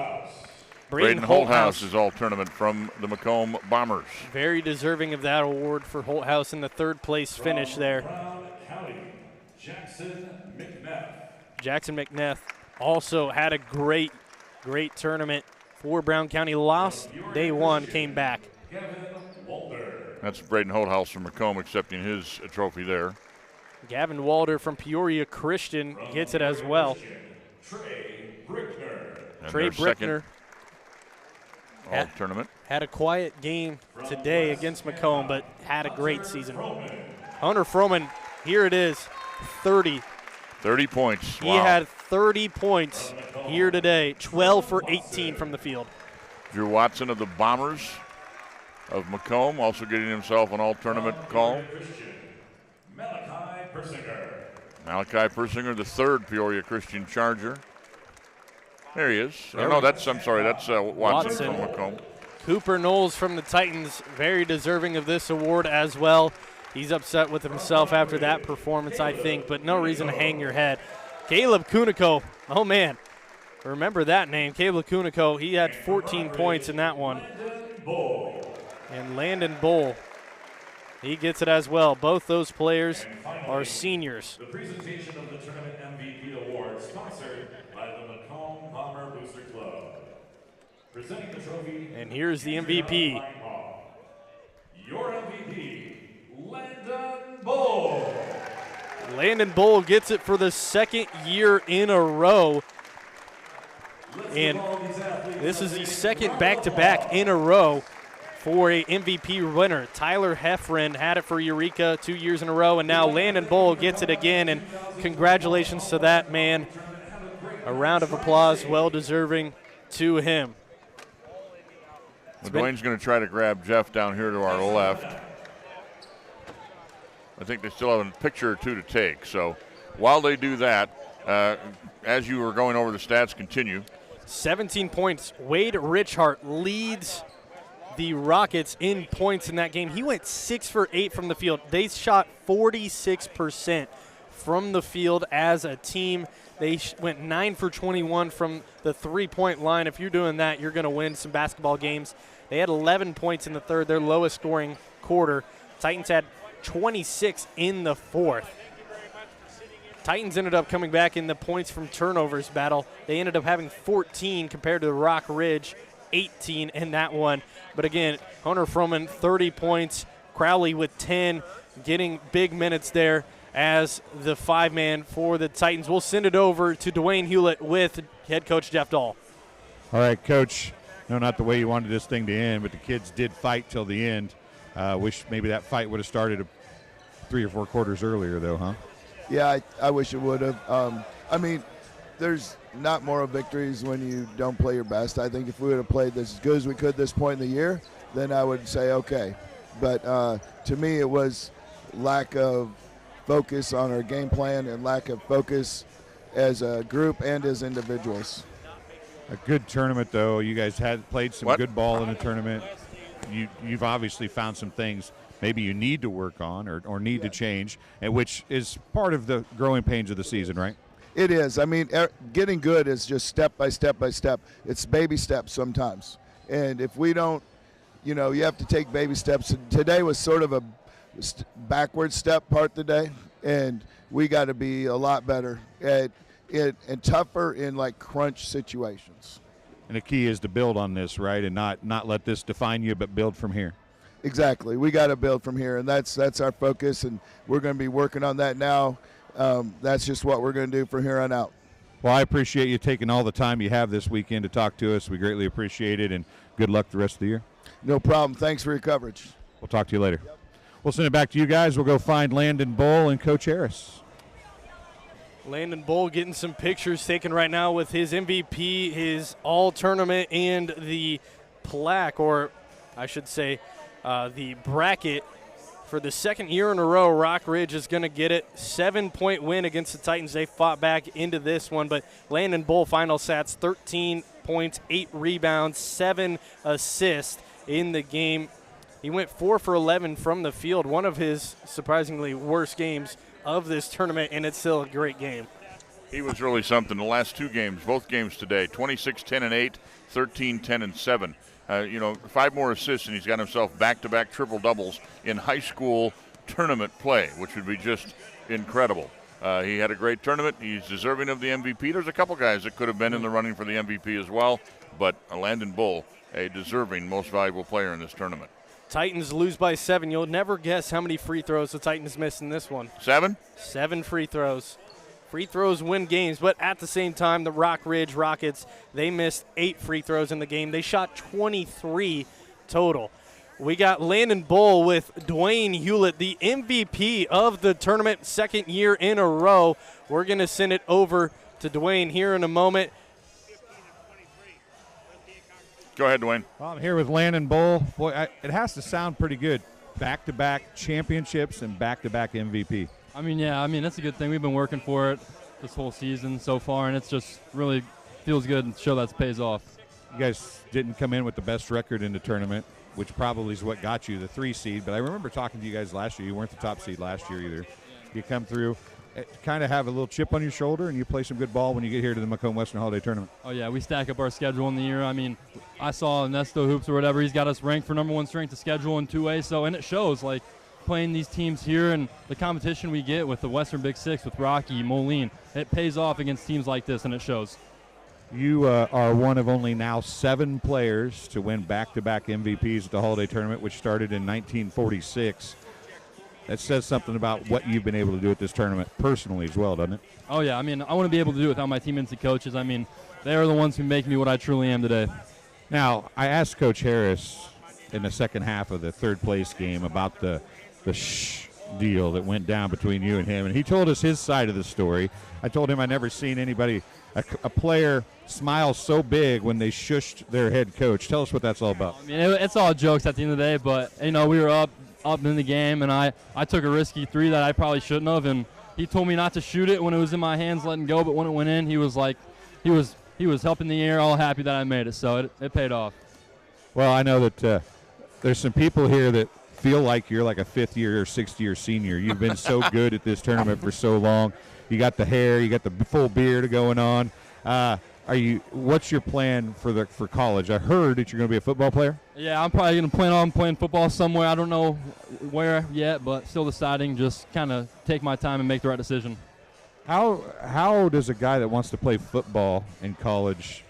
Braden Holthouse is all-tournament from the Macomb Bombers. Very deserving of that award for Holthouse in the 3rd place finish there. Jackson McNeff also had a great tournament for Brown County. Lost day 1, came back. That's Braden Holthouse from Macomb accepting his trophy there. Gavin Walder from Peoria Christian gets it as well. Trey Brickner all tournament. Had a quiet game today against Macomb, but had a great season. Hunter Froman, here it is, 30. 30 points. Wow. He had 30 points here today, 12 for 18 from the field. Drew Watson of the Bombers of Macomb also getting himself an all-tournament call. Malachi Persinger, the 3rd Peoria Christian Charger. There he is. That's Watson from Macomb. Cooper Knowles from the Titans, very deserving of this award as well. He's upset with himself after that performance, I think, but no reason to hang your head. Caleb Kunico, oh man, remember that name, Caleb Kunico. He had 14 points in that one. And Landon Bull, he gets it as well. Both those players are seniors. The presentation of the Tournament MVP Award, sponsored by the Macomb Bomber Booster Club. Presenting the trophy. And here's the MVP. Your MVP, Landon Bull. Landon Bull gets it for the 2nd year in a row. And this is the 2nd back-to-back in a row for a MVP winner. Tyler Heffron had it for Eureka 2 years in a row, and now Landon Bull gets it again, and congratulations to that man. A round of applause, well-deserving to him. Dwayne's going to try to grab Jeff down here to our left. I think they still have a picture or 2 to take, so while they do that, as you were going over the stats, continue. 17 points. Wade Richhart leads the Rockets in points in that game. He went 6 for 8 from the field. They shot 46% from the field as a team. They went 9 for 21 from the 3-point line. If you're doing that, you're going to win some basketball games. They had 11 points in the 3rd, their lowest scoring quarter. Titans had 26 in the 4th. Titans ended up coming back in the points from turnovers battle. They ended up having 14 compared to the Rockridge 18 in that one. But again, Hunter Froman, 30 points. Crowley with 10, getting big minutes there as the 5-man for the Titans. We'll send it over to Dwayne Hulett with head coach Jeff Dahl. All right, Coach. No, not the way you wanted this thing to end, but the kids did fight till the end. Wish maybe that fight would have started 3 or 4 quarters earlier, though, huh? Yeah, I wish it would have. I mean, there's not moral victories when you don't play your best. I think if we would have played this as good as we could this point in the year, then I would say okay. But to me, it was lack of focus on our game plan and lack of focus as a group and as individuals. A good tournament, though. You guys had played some good ball in the tournament. You've obviously found some things maybe you need to work on or need to change, and which is part of the growing pains of the season, right? It is. I mean, getting good is just step by step by step. It's baby steps sometimes. And if we don't, you have to take baby steps. Today was sort of a backward step part of the day, and we got to be a lot better at it and tougher in like crunch situations. And the key is to build on this, right, and not let this define you, but build from here. Exactly. We got to build from here, and that's our focus, and we're going to be working on that now. That's just what we're going to do from here on out. Well, I appreciate you taking all the time you have this weekend to talk to us. We greatly appreciate it, and good luck the rest of the year. No problem. Thanks for your coverage. We'll talk to you later. Yep. We'll send it back to you guys. We'll go find Landon Bull and Coach Harris. Landon Bull getting some pictures taken right now with his MVP, his all-tournament, and the plaque, or I should say the bracket. For the second year in a row, Rockridge is going to get it. 7-point win against the Titans. They fought back into this one, but Landon Bull final stats, 13 points, 8 rebounds, 7 assists in the game. He went 4 for 11 from the field, one of his surprisingly worst games of this tournament, and it's still a great game. He was really something. The last 2 games, both games today, 26, 10, and 8, 13, 10, and 7. 5 more assists, and he's got himself back-to-back triple-doubles in high school tournament play, which would be just incredible. He had a great tournament. He's deserving of the MVP. There's a couple guys that could have been in the running for the MVP as well, but Landon Bull, a deserving most valuable player in this tournament. Titans lose by 7. You'll never guess how many free throws the Titans missed in this one. 7? 7 free throws. Free throws win games, but at the same time, the Rockridge Rockets, they missed 8 free throws in the game. They shot 23 total. We got Landon Bull with Dwayne Hulett, the MVP of the tournament, second year in a row. We're going to send it over to Dwayne here in a moment. Go ahead, Dwayne. Well, I'm here with Landon Bull. Boy, it has to sound pretty good. Back-to-back championships and back-to-back MVP. I mean, that's a good thing. We've been working for it this whole season so far, and it's just really feels good and show that pays off. You guys didn't come in with the best record in the tournament, which probably is what got you the 3 seed. But I remember talking to you guys last year. You weren't the top seed last year either. You come through, kind of have a little chip on your shoulder, and you play some good ball when you get here to the Macomb Western Holiday Tournament. Oh, yeah, we stack up our schedule in the year. I mean, I saw Nesto Hoops or whatever. He's got us ranked for #1 strength of schedule in 2A. And it shows, like, playing these teams here and the competition we get with the Western Big Six, with Rocky, Moline, it pays off against teams like this, and it shows. You are one of only now 7 players to win back-to-back MVPs at the Holiday Tournament, which started in 1946. That says something about what you've been able to do at this tournament personally as well, doesn't it? Oh, yeah. I mean, I want to be able to do it without my teammates and coaches. I mean, they are the ones who make me what I truly am today. Now, I asked Coach Harris in the second half of the third-place game about the deal that went down between you and him, and he told us his side of the story. I told him I never seen anybody, a player, smile so big when they shushed their head coach. Tell us what that's all about. I mean, it's all jokes at the end of the day, but, we were up in the game, and I took a risky 3 that I probably shouldn't have, and he told me not to shoot it when it was in my hands, letting go, but when it went in, he was like, he was helping the air, all happy that I made it, so it paid off. Well, I know that there's some people here that feel like you're like a 5th year or 6th year senior. You've been so good at this tournament for so long. You got the hair, you got the full beard going on. What's your plan for college? I heard that you're going to be a football player. Yeah, I'm probably going to plan on playing football somewhere. I don't know where yet, but still deciding. Just kind of take my time and make the right decision. How does a guy that wants to play football in college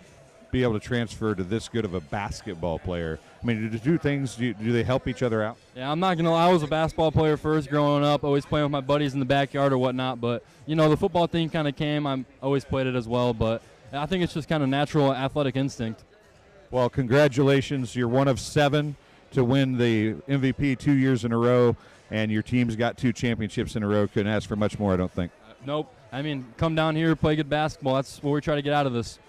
be able to transfer to this good of a basketball player? I mean, do they help each other out? Yeah, I'm not going to lie. I was a basketball player first growing up, always playing with my buddies in the backyard or whatnot. But, the football thing kind of came. I always played it as well. But I think it's just kind of natural athletic instinct. Well, congratulations. You're one of 7 to win the MVP 2 years in a row, and your team's got 2 championships in a row. Couldn't ask for much more, I don't think. Nope. I mean, come down here, play good basketball. That's what we try to get out of this.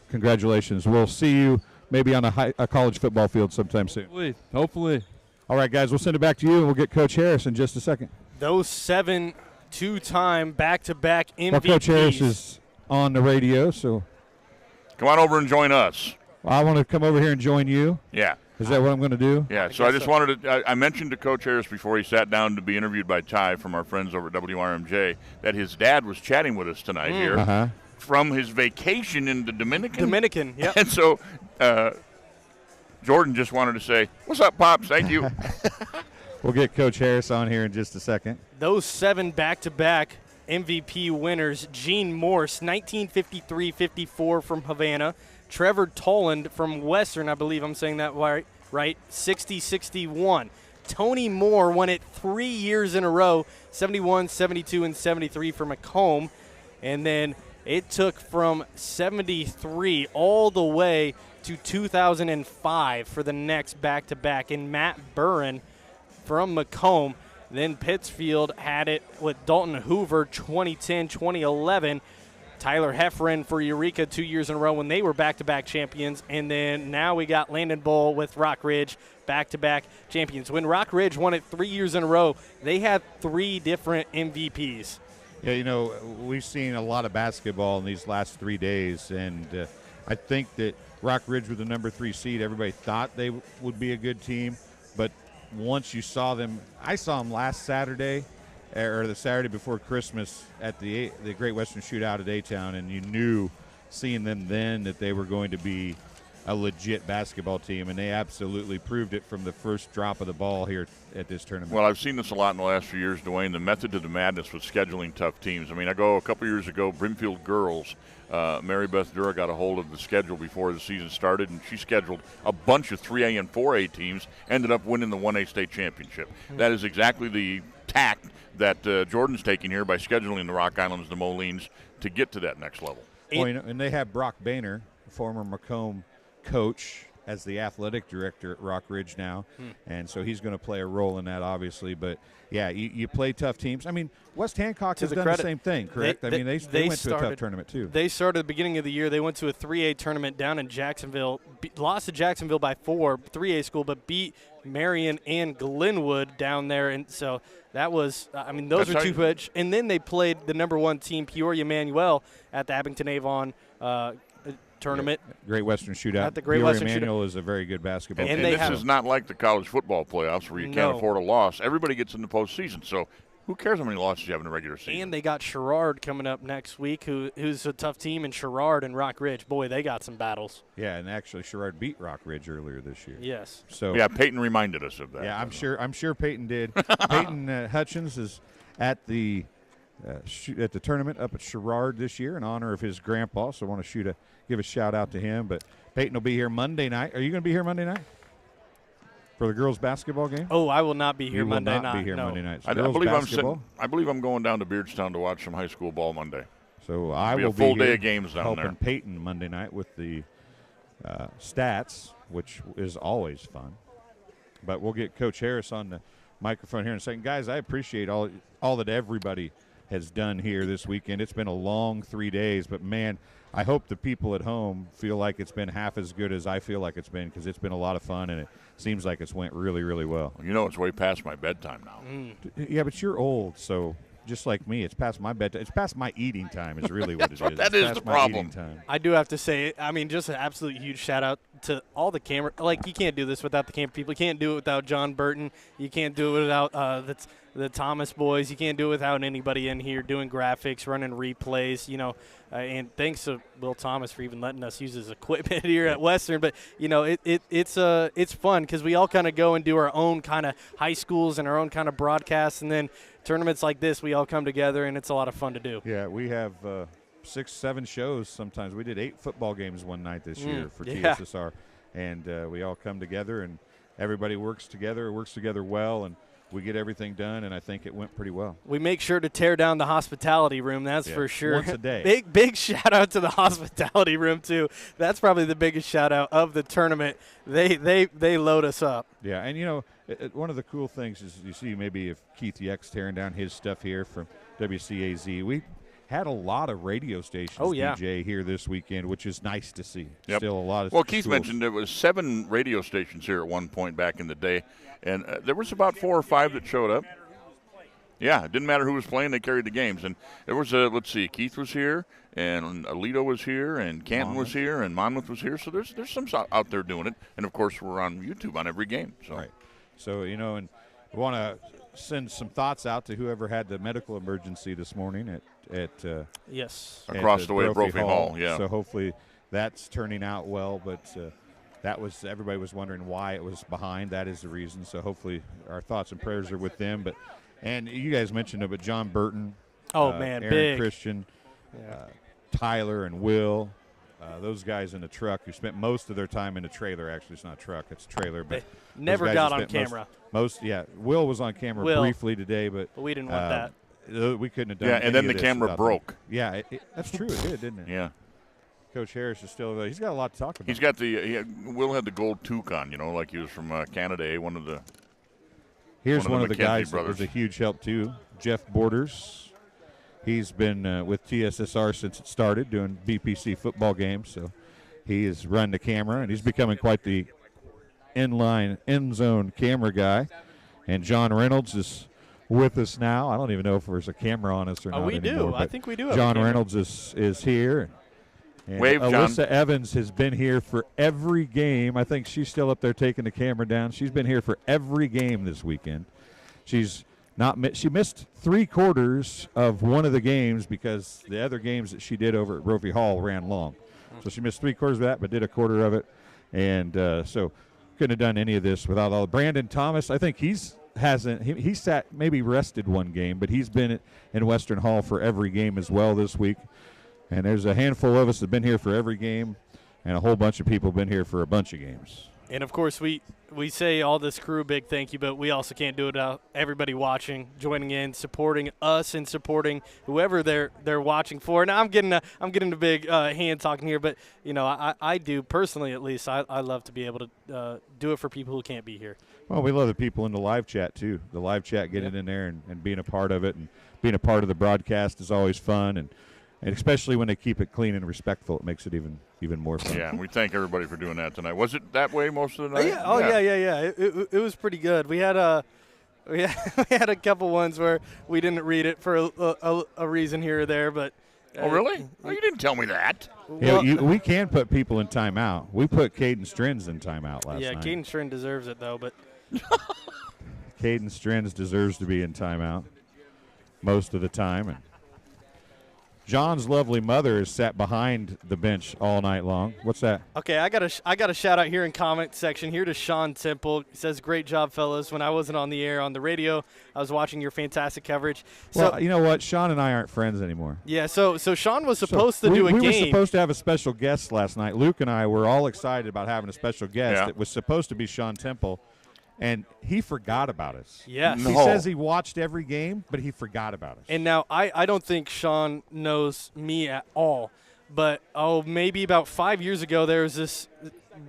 Congratulations. We'll see you maybe on a college football field sometime soon. Hopefully. All right, guys, we'll send it back to you, and we'll get Coach Harris in just a second. Those 7 two-time back-to-back MVPs. Well, Coach Harris is on the radio, so. Come on over and join us. I want to come over here and join you. Yeah. Is that what I'm going to do? Yeah, so I just wanted to I mentioned to Coach Harris before he sat down to be interviewed by Ty from our friends over at WRMJ that his dad was chatting with us tonight here from his vacation in the Dominican. Yep. And so Jordan just wanted to say, "What's up, Pops? Thank you." We'll get Coach Harris on here in just a second. Those 7 back-to-back MVP winners, Gene Morse, 1953-54 from Havana. Trevor Toland from Western, I believe I'm saying that right, 60-61. Tony Moore won it 3 years in a row, 71, 72, and 73 for Macomb. And then it took from 73 all the way to 2005 for the next back-to-back. And Matt Burren from Macomb. Then Pittsfield had it with Dalton Hoover, 2010, 2011. Tyler Heffron for Eureka 2 years in a row when they were back-to-back champions. And then now we got Landon Bull with Rockridge, back-to-back champions. When Rockridge won it 3 years in a row, they had 3 different MVPs. Yeah, you know, we've seen a lot of basketball in these last 3 days, and I think that Rockridge with the number 3 seed, everybody thought they would be a good team. But once you saw them, I saw them last Saturday, or the Saturday before Christmas at the Great Western Shootout at A-Town, and you knew seeing them then that they were going to be a legit basketball team, and they absolutely proved it from the first drop of the ball here at this tournament. Well, I've seen this a lot in the last few years, Dwayne. The method to the madness was scheduling tough teams. I mean, I go a couple years ago, Brimfield girls, Mary Beth Dura got a hold of the schedule before the season started, and she scheduled a bunch of 3A and 4A teams, ended up winning the 1A state championship. That is exactly the tact that Jordan's taking here by scheduling the Rock Islands, the Molines, to get to that next level. Well, you know, and they have Brock Boehner, former Macomb coach, as the athletic director at Rockridge now, and so he's going to play a role in that, obviously. But, yeah, you play tough teams. I mean, West Hancock has done the same thing, correct? I mean, they went to a tough tournament, too. They started at the beginning of the year. They went to a 3A tournament down in Jacksonville, lost to Jacksonville by 4, 3A school, but beat Marion and Glenwood down there. And so that was, I mean, those are 2 – and then they played the number 1 team, Peoria Manuel, at the Abington-Avon tournament. Yeah. Great Western Shootout. At the Great Western Shootout is a very good basketball team. And this is not like the college football playoffs where you can't afford a loss. Everybody gets in the postseason, so who cares how many losses you have in the regular season? And they got Sherrard coming up next week, who's a tough team, and Sherrard and Rockridge. Boy, they got some battles. Yeah, and actually Sherrard beat Rockridge earlier this year. Yes. So yeah, Peyton reminded us of that. Yeah, I'm sure Peyton did. Peyton Hutchins is at the tournament up at Sherrard this year in honor of his grandpa, so I want to give a shout out to him. But Peyton will be here Monday night. Are you going to be here Monday night for the girls basketball game? Oh, I will not be here Monday night. You will not be here Monday night. So I believe I'm going down to Beardstown to watch some high school ball Monday. So I will be a full day of games down helping there. Peyton Monday night with the stats, which is always fun. But we'll get Coach Harris on the microphone here in a second. Guys, I appreciate all that everybody has done here this weekend. It's been a long 3 days, but, man, I hope the people at home feel like it's been half as good as I feel like it's been, because it's been a lot of fun, and it seems like it's went really, really well. You know, it's way past my bedtime now. Yeah, but you're old, so just like me, it's past my bedtime. It's past my eating time is really what it is. That is the problem. I do have to say, I mean, just an absolute huge shout-out to all the camera. Like, you can't do this without the camera people. You can't do it without John Burton. You can't do it without the Thomas boys. You can't do it without anybody in here doing graphics, running replays, you know. And thanks to Will Thomas for even letting us use his equipment here at Western. But, you know, it's fun because we all kind of go and do our own kind of high schools and our own kind of broadcasts. And then tournaments like this, we all come together, and it's a lot of fun to do. Yeah, we have 6, 7 shows sometimes. We did 8 football games one night this year for TSSR. And we all come together, and everybody works together well, and we get everything done, and I think it went pretty well. We make sure to tear down the hospitality room, that's for sure. Once a day. Big shout-out to the hospitality room, too. That's probably the biggest shout-out of the tournament. They load us up. Yeah, and, you know, one of the cool things is you see maybe if Keith Yeck's tearing down his stuff here from WCAZ. We had a lot of radio stations, DJ, here this weekend, which is nice to see. Yep. Still a lot of Well, Keith schools. mentioned there was 7 radio stations here at one point back in the day, and there was about 4 or 5 that showed up. Yeah, it didn't matter who was playing; they carried the games. And there was let's see, Keith was here, and Alito was here, and Canton was here, and Monmouth was here. So there's some out there doing it, and of course we're on YouTube on every game. So. Right. So and we want to send some thoughts out to whoever had the medical emergency this morning at yes, across the way at Brophy Hall. Yeah. So hopefully that's turning out well, but. Everybody was wondering why it was behind. That is the reason. So hopefully our thoughts and prayers are with them. And you guys mentioned it, but John Burton, man, Aaron big. Christian, Tyler and Will, those guys in the truck who spent most of their time in the trailer. Actually, it's not a truck; it's a trailer. But they never got on camera. Will was on camera briefly today, but we didn't want that. We couldn't have done. Yeah, and then the camera broke. Yeah, that's true. It did, didn't it? Yeah. Coach Harris is still there. He's got a lot to talk about. He's got Will had the gold toque on, like he was from Canada, one of the. Here's one of the guys brothers. that was a huge help too, Jeff Borders. He's been with TSSR since it started, doing BPC football games. So he has run the camera, and he's becoming quite the end zone camera guy. And John Reynolds is with us now. I don't even know if there's a camera on us or not. We anymore, do. I think we do. John Reynolds is here. And Wave, Alyssa John. Evans has been here for every game. I think she's still up there taking the camera down. She's been here for every game this weekend. She missed 3/4 of one of the games because the other games that she did over at Brophy Hall ran long. So she missed 3/4 of that, but did 1/4 of it. And so couldn't have done any of this without all. Brandon Thomas, I think he sat, maybe rested one game, but he's been in Western Hall for every game as well this week. And there's a handful of us that have been here for every game, and a whole bunch of people have been here for a bunch of games. And, of course, we say all this crew big thank you, but we also can't do it without everybody watching, joining in, supporting us, and supporting whoever they're watching for. Now, I'm getting a big hand talking here, but, I do personally at least. I love to be able to do it for people who can't be here. Well, we love the people in the live chat, too. The live chat, getting in there and being a part of it, and being a part of the broadcast is always fun, and especially when they keep it clean and respectful, it makes it even more fun. Yeah, we thank everybody for doing that tonight. Was it that way most of the night? Yeah. It was pretty good. We had we had a couple ones where we didn't read it for a reason here or there, but. Oh, really? Oh, you didn't tell me that. Well, we can put people in timeout. We put Caden Strins in timeout last night. Yeah, Caden Strins deserves it, though. But Caden Strins deserves to be in timeout most of the time. And John's lovely mother has sat behind the bench all night long. What's that? Okay, I got a shout out here in comment section here to Sean Temple. He says, "Great job, fellas. When I wasn't on the air on the radio, I was watching your fantastic coverage." Well, you know what? Sean and I aren't friends anymore. Yeah, so Sean was supposed to do a game. We were supposed to have a special guest last night. Luke and I were all excited about having a special guest. Yeah. It was supposed to be Sean Temple. And he forgot about us. Yes. He says he watched every game, but he forgot about us. And now I don't think Sean knows me at all. But, maybe about 5 years ago, there was this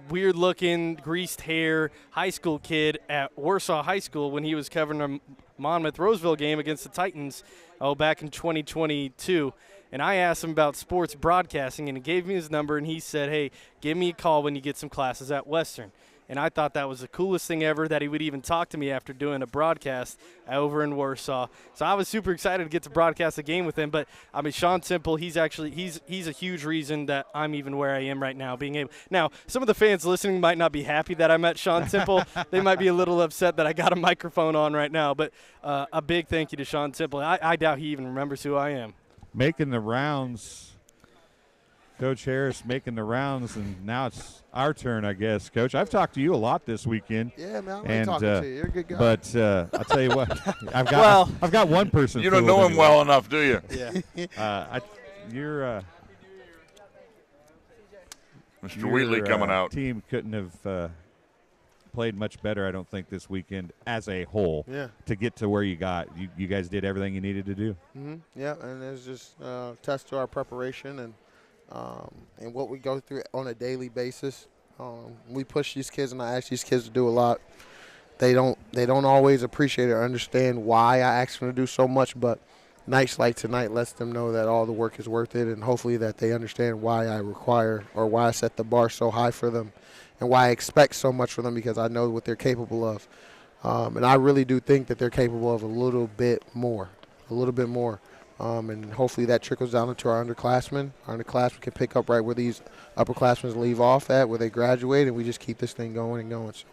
weird-looking, greased hair high school kid at Warsaw High School when he was covering a Monmouth-Roseville game against the Titans back in 2022. And I asked him about sports broadcasting, and he gave me his number, and he said, "Hey, give me a call when you get some classes at Western." And I thought that was the coolest thing ever, that he would even talk to me after doing a broadcast over in Warsaw. So I was super excited to get to broadcast a game with him. But, I mean, Sean Temple, he's a huge reason that I'm even where I am right now. Now, some of the fans listening might not be happy that I met Sean Temple. They might be a little upset that I got a microphone on right now. But a big thank you to Sean Temple. I doubt he even remembers who I am. Making the rounds. Coach Harris making the rounds, and now it's our turn, I guess. Coach, I've talked to you a lot this weekend. Yeah, man, I'm talking to you. You're a good guy. But I'll tell you what, I've got one person. You don't know him well enough, do you? Yeah. You're Mr. Wheatley coming out. Team couldn't have played much better, I don't think, this weekend as a whole. Yeah. To get to where you got, you guys did everything you needed to do. Mm-hmm. Yeah, and it's just a test to our preparation and what we go through on a daily basis. We push these kids, and I ask these kids to do a lot. They don't always appreciate or understand why I ask them to do so much, but nights like tonight lets them know that all the work is worth it, and hopefully that they understand why I require or why I set the bar so high for them and why I expect so much from them, because I know what they're capable of. And I really do think that they're capable of a little bit more. And hopefully that trickles down into our underclassmen. Our underclassmen can pick up right where these upperclassmen leave off at, where they graduate, and we just keep this thing going and going. So.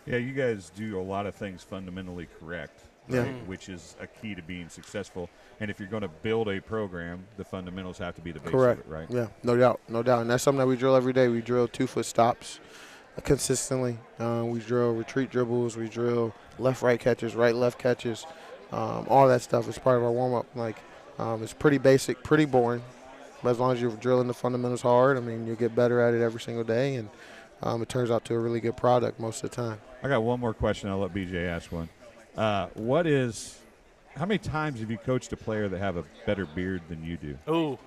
Yeah, you guys do a lot of things fundamentally correct, right? Which is a key to being successful. And if you're going to build a program, the fundamentals have to be the base Correct. of it, right? Yeah, no doubt. And that's something that we drill every day. We drill 2-foot stops consistently. We drill retreat dribbles. We drill left-right catches, right-left catches. All that stuff is part of our warm-up. It's pretty basic, pretty boring. But as long as you're drilling the fundamentals hard, I mean, you'll get better at it every single day. And it turns out to a really good product most of the time. I got one more question. I'll let BJ ask one. How many times have you coached a player that have a better beard than you do? Oh,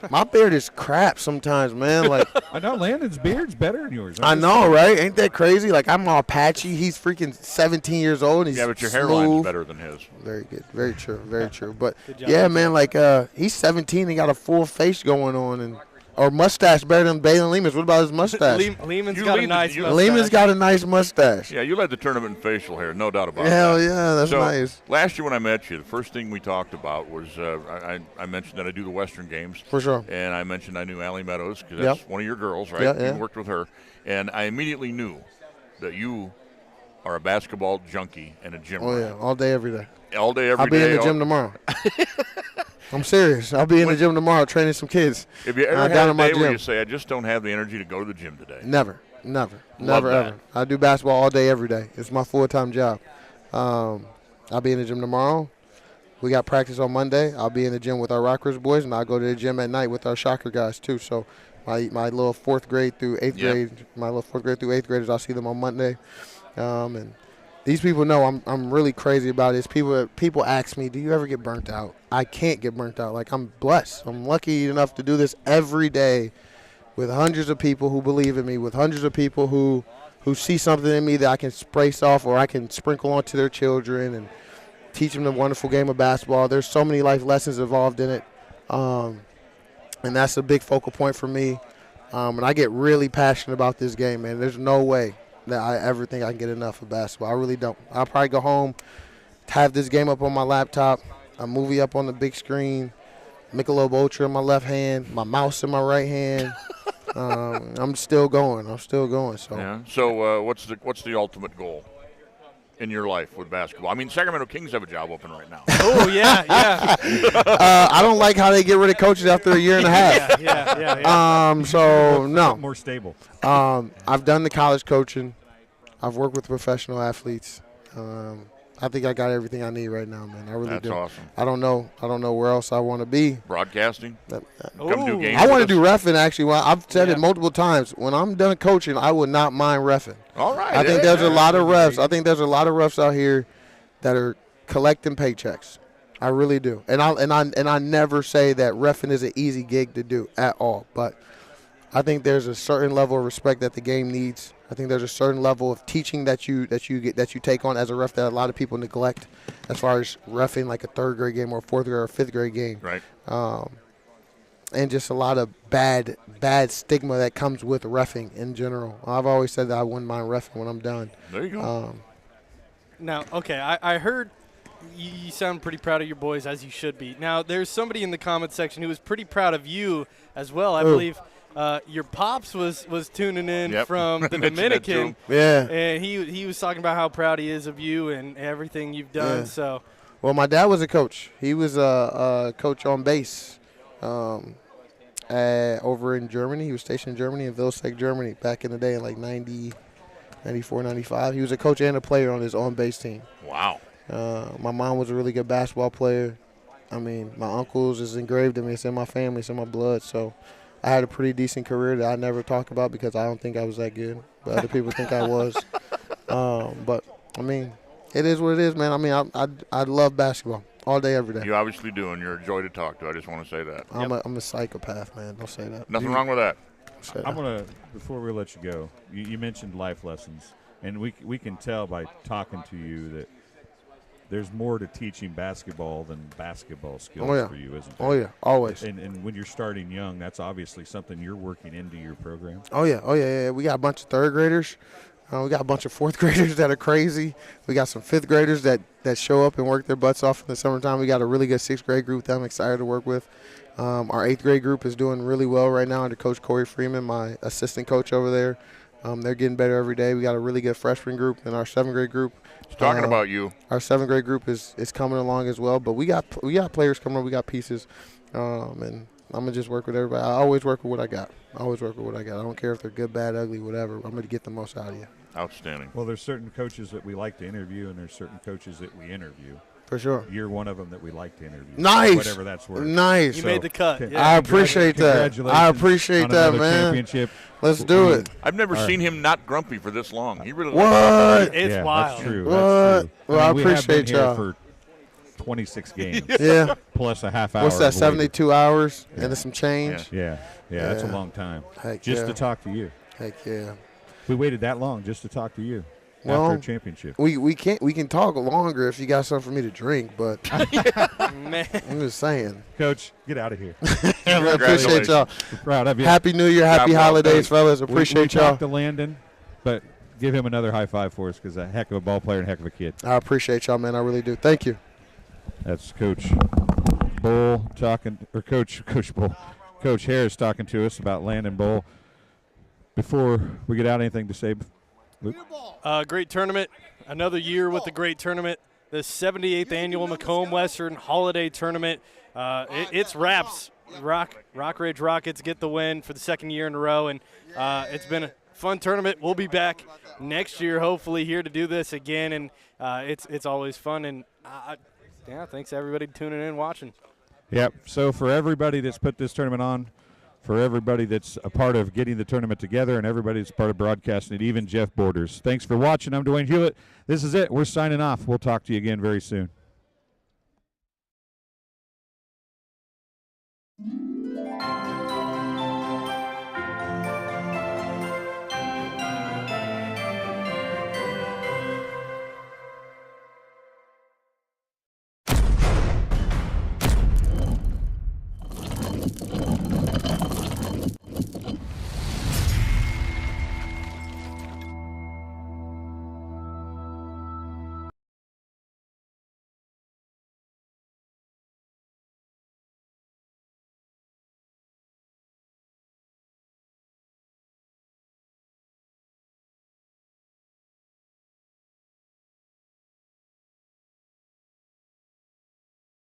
my beard is crap sometimes, man. I know Landon's beard's better than yours. I know, right? Ain't that crazy? I'm all patchy. He's freaking 17 years old. And he's but your smooth. hairline's better than his. Very good. Very true. Very true. But job, yeah, man, he's 17 and got a full face going on, or mustache better than Balin Lehman's. What about his mustache? Lehman's got a nice mustache. Lehman's got a nice mustache. Yeah, you led the tournament in facial hair, no doubt about it. Hell yeah, that's nice. Last year when I met you, the first thing we talked about was I mentioned that I do the Western games. For sure. And I mentioned I knew Allie Meadows because that's one of your girls, right? Yeah. You worked with her. And I immediately knew that you are a basketball junkie and a gym rat. Yeah, all day, every day. All day, every day. I'll be in the gym tomorrow. I'm serious. I'll be in the gym tomorrow training some kids. If you ever had a day where you say, I just don't have the energy to go to the gym today? Never, ever. I do basketball all day, every day. It's my full-time job. I'll be in the gym tomorrow. We got practice on Monday. I'll be in the gym with our Rockridge boys, and I'll go to the gym at night with our Shocker guys, too. So my little 4th grade through 8th grade, my little 4th grade through 8th graders, I'll see them on Monday. And these people know I'm really crazy about this. People ask me, do you ever get burnt out? I can't get burnt out. I'm blessed. I'm lucky enough to do this every day with hundreds of people who believe in me, with hundreds of people who see something in me that I can sprace off or I can sprinkle onto their children and teach them the wonderful game of basketball. There's so many life lessons involved in it, and that's a big focal point for me. And I get really passionate about this game, man. There's no way that I ever think I can get enough of basketball. I really don't. I'll probably go home, have this game up on my laptop, a movie up on the big screen, Michelob Ultra in my left hand, my mouse in my right hand. I'm still going. So, yeah. So what's the ultimate goal in your life with basketball? I mean, Sacramento Kings have a job open right now. Oh, yeah. I don't like how they get rid of coaches after a year and a half. Yeah. So, no. More stable. I've done the college coaching. I've worked with professional athletes. I think I got everything I need right now, man. I really do. That's awesome. I don't know where else I want to be. Broadcasting? Come do games I want to with do reffing, actually. Well, I've said it multiple times. When I'm done coaching, I would not mind reffing. All right. I think there's a lot of refs. I think there's a lot of refs out here that are collecting paychecks. I really do. And I never say that reffing is an easy gig to do at all. But I think there's a certain level of respect that the game needs. I think there's a certain level of teaching that you take on as a ref that a lot of people neglect, as far as reffing like a 3rd grade game or a 4th grade or a 5th grade game. Right. And just a lot of bad stigma that comes with reffing in general. I've always said that I wouldn't mind reffing when I'm done. There you go. Now, okay, I heard you sound pretty proud of your boys, as you should be. Now, there's somebody in the comment section who was pretty proud of you as well. I believe your pops was tuning in from the Dominican. Yeah. And he was talking about how proud he is of you and everything you've done. Yeah. So, well, my dad was a coach. He was a coach on base over in Germany. He was stationed in Germany, in Vilseck, Germany, back in the day in like 90, 94, 95. He was a coach and a player on his on-base team. Wow. My mom was a really good basketball player. I mean, my uncles is engraved in me. It's in my family. It's in my blood. So I had a pretty decent career that I never talk about because I don't think I was that good. But other people think I was. But, I mean, it is what it is, man. I mean, I love basketball all day, every day. You obviously do, and you're a joy to talk to. I just want to say that. I'm a psychopath, man. Don't say that. Nothing wrong with that. I'm going to, before we let you go, you mentioned life lessons. And we can tell by talking to you that there's more to teaching basketball than basketball skills for you, isn't there? Oh, yeah, always. And when you're starting young, that's obviously something you're working into your program. Oh, yeah. We got a bunch of third graders. We got a bunch of fourth graders that are crazy. We got some fifth graders that show up and work their butts off in the summertime. We got a really good sixth grade group that I'm excited to work with. Our eighth grade group is doing really well right now under Coach Corey Freeman, my assistant coach over there. They're getting better every day. We got a really good freshman group in our seventh grade group. He's talking about you. Our seventh grade group is coming along as well. But we got players coming up. We got pieces. And I'm going to just work with everybody. I always work with what I got. I don't care if they're good, bad, ugly, whatever. I'm going to get the most out of you. Outstanding. Well, there's certain coaches that we like to interview, and there's certain coaches that we interview. For sure. You're one of them that we like to interview. Nice. Whatever that's worth. Nice. You made the cut. Yeah. I appreciate that. I appreciate that, man. Championship. Let's do it. I've never seen him not grumpy for this long. He really what? It's wild. That's true. What? That's true. Well, I we have appreciate been here y'all. for 26 games. Yeah. Plus a half hour. What's that, of 72 hours and some change? Yeah, that's a long time. Heck just yeah. to talk to you. Heck yeah. We waited that long just to talk to you Well, after a championship. We can talk longer if you got something for me to drink, but Man. I'm just saying. Coach, get out of here. I appreciate y'all. We're proud of you. Happy New Year, happy holidays, fellas. Appreciate we y'all. talked to Landon, but give him another high five for us because a heck of a ball player and a heck of a kid. I appreciate y'all, man. I really do. Thank you. That's Coach Bull talking, or Coach Bull. Coach Harris talking to us about Landon Bull. Before we get out, anything to say, Luke? Great tournament. Another year with the great tournament. The 78th annual Macomb Western Holiday Tournament. It's wraps. Rockridge Rockets get the win for the second year in a row, and it's been a fun tournament. We'll be back next year, hopefully, here to do this again, and it's always fun. And thanks everybody tuning in and watching. Yep. So for everybody that's put this tournament on, for everybody that's a part of getting the tournament together, and everybody that's part of broadcasting it, even Jeff Borders. Thanks for watching. I'm Dwayne Hulett. This is it. We're signing off. We'll talk to you again very soon.